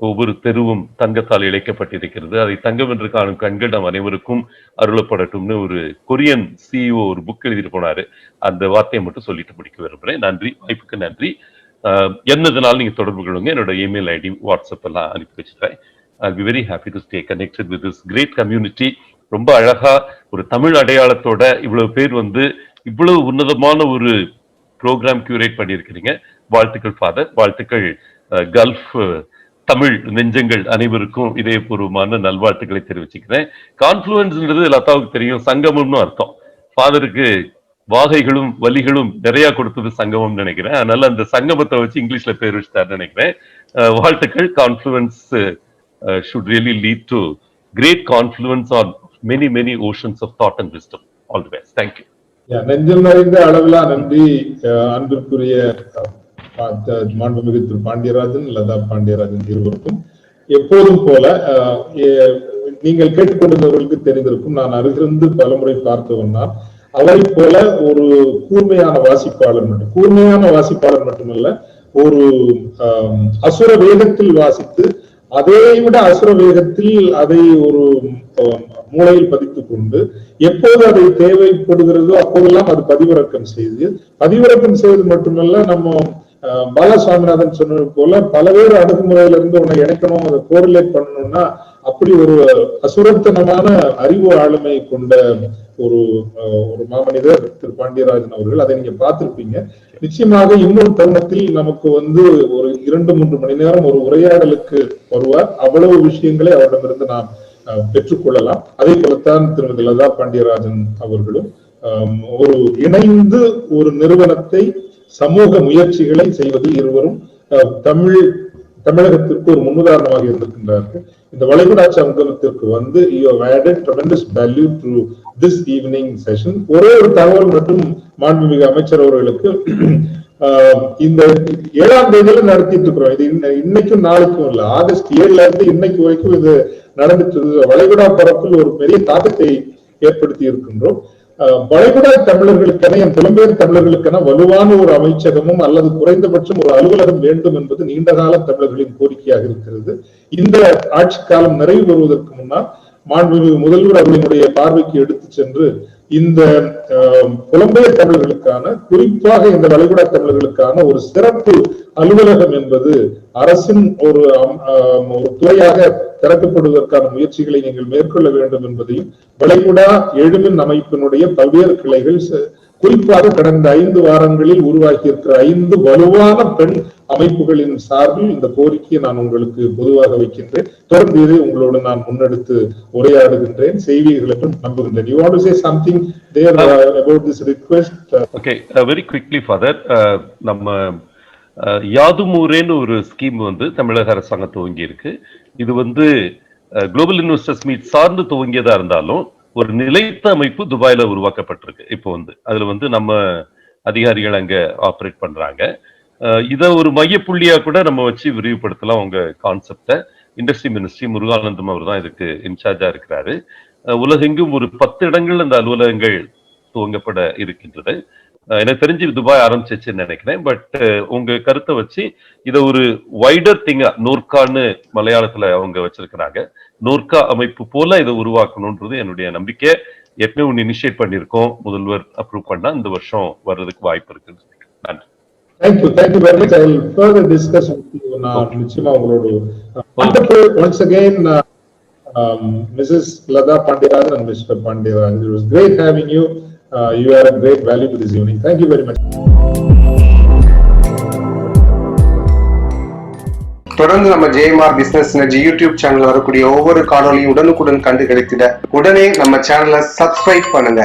ஒவ்வொரு தெருவும் தங்கத்தால் இழைக்கப்பட்டிருக்கிறது, அதை தங்கம் என்று காணும் கண்கள் நம் அனைவருக்கும் அருளப்படட்டும்னு ஒரு கொரியன் CEO ஒரு புக் எழுதிட்டு போனாரு. அந்த வார்த்தையை மட்டும் சொல்லிட்டு முடிக்க விரும்புறேன். நன்றி, வாய்ப்புக்கு நன்றி. என்னதுனாலும் நீங்க தொடர்பு கொள்ளுங்க. என்னோட இமெயில் ஐடி, வாட்ஸ்அப் எல்லாம் அனுப்பி வச்சுட்டேன். I'll be very happy to stay connected with this great community. ரொம்ப அழகா ஒரு தமிழ் அடையாளத்தோட இவ்வளவு பேர் வந்து இவ்வளவு உன்னதமான ஒரு ப்ரோக்ராம் கியூரேட் பண்ணியிருக்கிறீங்க. வாழ்த்துக்கள் ஃபாதர், வாழ்த்துக்கள் கல்ஃப் தமிழ் நெஞ்சங்கள் அனைவருக்கும் இதயபூர்வமான நல்வாழ்த்துக்களை தெரிவிச்சுக்கிறேன். கான்ஃப்ளூயன்ஸ்ன்றது லதாவுக்கு தெரியும், சங்கமம்னு அர்த்தம். ஃபாதருக்கு வாகைகளும் வலிகளும் நிறைய கொடுத்தது சங்கமம் நினைக்கிறேன். அதனால அந்த சங்கமத்தை வச்சு இங்கிலீஷ்ல பேர் வச்சுட்டாருன்னு நினைக்கிறேன். வாழ்த்துக்கள். Confluence should really lead to great confluence on many oceans of thought and wisdom. All the best. Thank you. நெஞ்சம் நிறைந்த அளவிலா நன்றி அன்பிற்குரிய மாண்புமிகு திரு பாண்டியராஜன், லதா பாண்டியராஜன் இருவருக்கும். எப்போதும் போல நீங்கள் கேட்டுக்கொண்டிருந்தவர்களுக்கு தெரிந்திருக்கும், நான் அருகிருந்து பலமுறை பார்த்தவன்னா அவரை போல ஒரு கூர்மையான வாசிப்பாளர் மட்டுமல்ல, ஒரு அசுர வேகத்தில் வாசித்து அதை விட அசுர வேகத்தில் அதை ஒரு மூளையில் பதித்துக் கொண்டு எப்போது அதை தேவைப்படுகிறதோ அப்போதெல்லாம் அது பதிவிறக்கம் செய்வது மட்டுமல்ல, நம்ம பாலா சுவாமிநாதன் சொன்னது போல பலவேறு அணுகுமுறையில இருந்து உன்னை இணைக்கணும், அதை கோரிலேட் பண்ணணும்னா அப்படி ஒரு அசுரத்தனமான அறிவு ஆளுமை கொண்ட ஒரு மாமனிதர் திரு பாண்டியராஜன் அவர்கள். அதை நீங்க பார்த்திருப்பீங்க. நிச்சயமாக இன்னொரு தருணத்தில் நமக்கு ஒரு 2-3 மணி நேரம் ஒரு உரையாடலுக்கு வருவார். அவ்வளவு விஷயங்களை அவரிடமிருந்து நாம் பெற்றுக்கொள்ளலாம். அதே போலத்தான் திருமதி லதா பாண்டியராஜன் அவர்களும் ஒரு இணைந்து ஒரு நிறுவனத்தை, சமூக முயற்சிகளை செய்வதில் இருவரும் தமிழகத்திற்கு ஒரு முன்னுதாரணமாக இருந்திருக்கின்றார்கள். இந்த வளைகுடா சங்கமத்திற்கு you have added tremendous value to this evening session. ஒரே ஒரு தகவல் மட்டும் மாண்புமிகு அமைச்சர் அவர்களுக்கு, இந்த 7ஆம் தேதியில நடத்திட்டு இருக்கிறோம். இது இன்னைக்கும் நாளைக்கும் இல்ல, ஆகஸ்ட் 7ல இருந்து இன்னைக்கு வரைக்கும் இது நடந்துட்டு இருக்கு. வளைகுடா பரப்பில் ஒரு பெரிய தாக்கத்தை ஏற்படுத்தி இருக்கின்றோம். வளைகுடா தமிழர்களுக்கென, என் புலம்பெயர் தமிழர்களுக்கென வலுவான ஒரு அமைச்சகமும் அல்லது குறைந்தபட்சம் ஒரு அலுவலகம் வேண்டும் என்பது நீண்டகால தமிழர்களின் கோரிக்கையாக இருக்கிறது. இந்த ஆட்சி காலம் நிறைவு பெறுவதற்கு முன்னால் மாண்புமிகு முதல்வர் அவர்களுடைய பார்வைக்கு எடுத்து சென்று இந்த புலம்பெயர் தமிழர்களுக்கான, குறிப்பாக இந்த வளைகுடா தமிழர்களுக்கான ஒரு சிறப்பு அலுவலகம் என்பது அரசின் ஒரு துறையாக திறக்கப்படுவதற்கான முயற்சிகளை நீங்கள் மேற்கொள்ள வேண்டும் என்பதையும், வளைகுடா எழுமின் அமைப்பினுடைய பல்வேறு கிளைகள், குறிப்பாக கடந்த 5 வாரங்களில் உருவாக்கி இருக்கிற 5 வலுவான பெண் அமைப்புகளின் சார்பில் இந்த கோரிக்கையை நான் உங்களுக்கு பொதுவாக வைக்கின்றேன். தொடர்ந்து இதை உங்களோடு நான் முன்னெடுத்து உரையாடுகின்றேன், செய்வீர்கள் என்று நம்புகின்றேன். You want to say something there about this request? Okay, very quickly Father, நம்ம யாதுமூரேன்னு ஒரு ஸ்கீம் தமிழக அரசாங்கம் துவங்கி இருக்கு. இது குளோபல் இன்வெஸ்டர்ஸ் மீட் சார்ந்து துவங்கியதா இருந்தாலும் ஒரு நிலைத்த அமைப்பு துபாயில உருவாக்கப்பட்டிருக்கு. இப்போ அதுல நம்ம அதிகாரிகள் அங்க ஆப்ரேட் பண்றாங்க. இத ஒரு மையப்புள்ளியா கூட நம்ம வச்சு விரிவுபடுத்தலாம் உங்க கான்செப்ட. இண்டஸ்ட்ரி மினிஸ்ட்ரி முருகானந்தம் அவர் தான் இதுக்கு இன்சார்ஜா இருக்கிறாரு. உலகெங்கும் ஒரு 10 இடங்கள் அந்த அலுவலகங்கள் துவங்கப்பட இருக்கின்றது. எனக்கு தெரிஞ்சு துபாய் ஆரம்பிச்சிச்சுன்னு நினைக்கிறேன். பட் உங்க கருத்தை வச்சு இதை ஒரு வைடர் திங்கா நூர்கான்னு மலையாளத்துல அவங்க வச்சிருக்கிறாங்க. நூர்கா அமைப்பு போல இதை உருவாக்கணும்ன்றது என்னுடைய நம்பிக்கை. ஏற்கனவே ஒன்று இனிஷியேட் பண்ணியிருக்கோம், முதல்வர் அப்ரூவ் பண்ணா இந்த வருஷம் வர்றதுக்கு வாய்ப்பு இருக்குன்னு நினைக்கிறேன். நன்றி. Thank you very much. I will further discuss with you now. நிச்சயமா உங்களோட wonderful once again, Mrs. Lada Pandirajan and Mr. Pandirajan. It was great having you. You are a great value to this evening. Thank you very much. தொடர்ந்து நம்ம JMR business energy YouTube channel வரக்கூடிய ஒவ்வொரு காணொலியும் உடனுக்குடன் கண்டு கிடைத்திட உடனே நம்ம சேனலை சப்ஸ்கிரைப் பண்ணுங்க.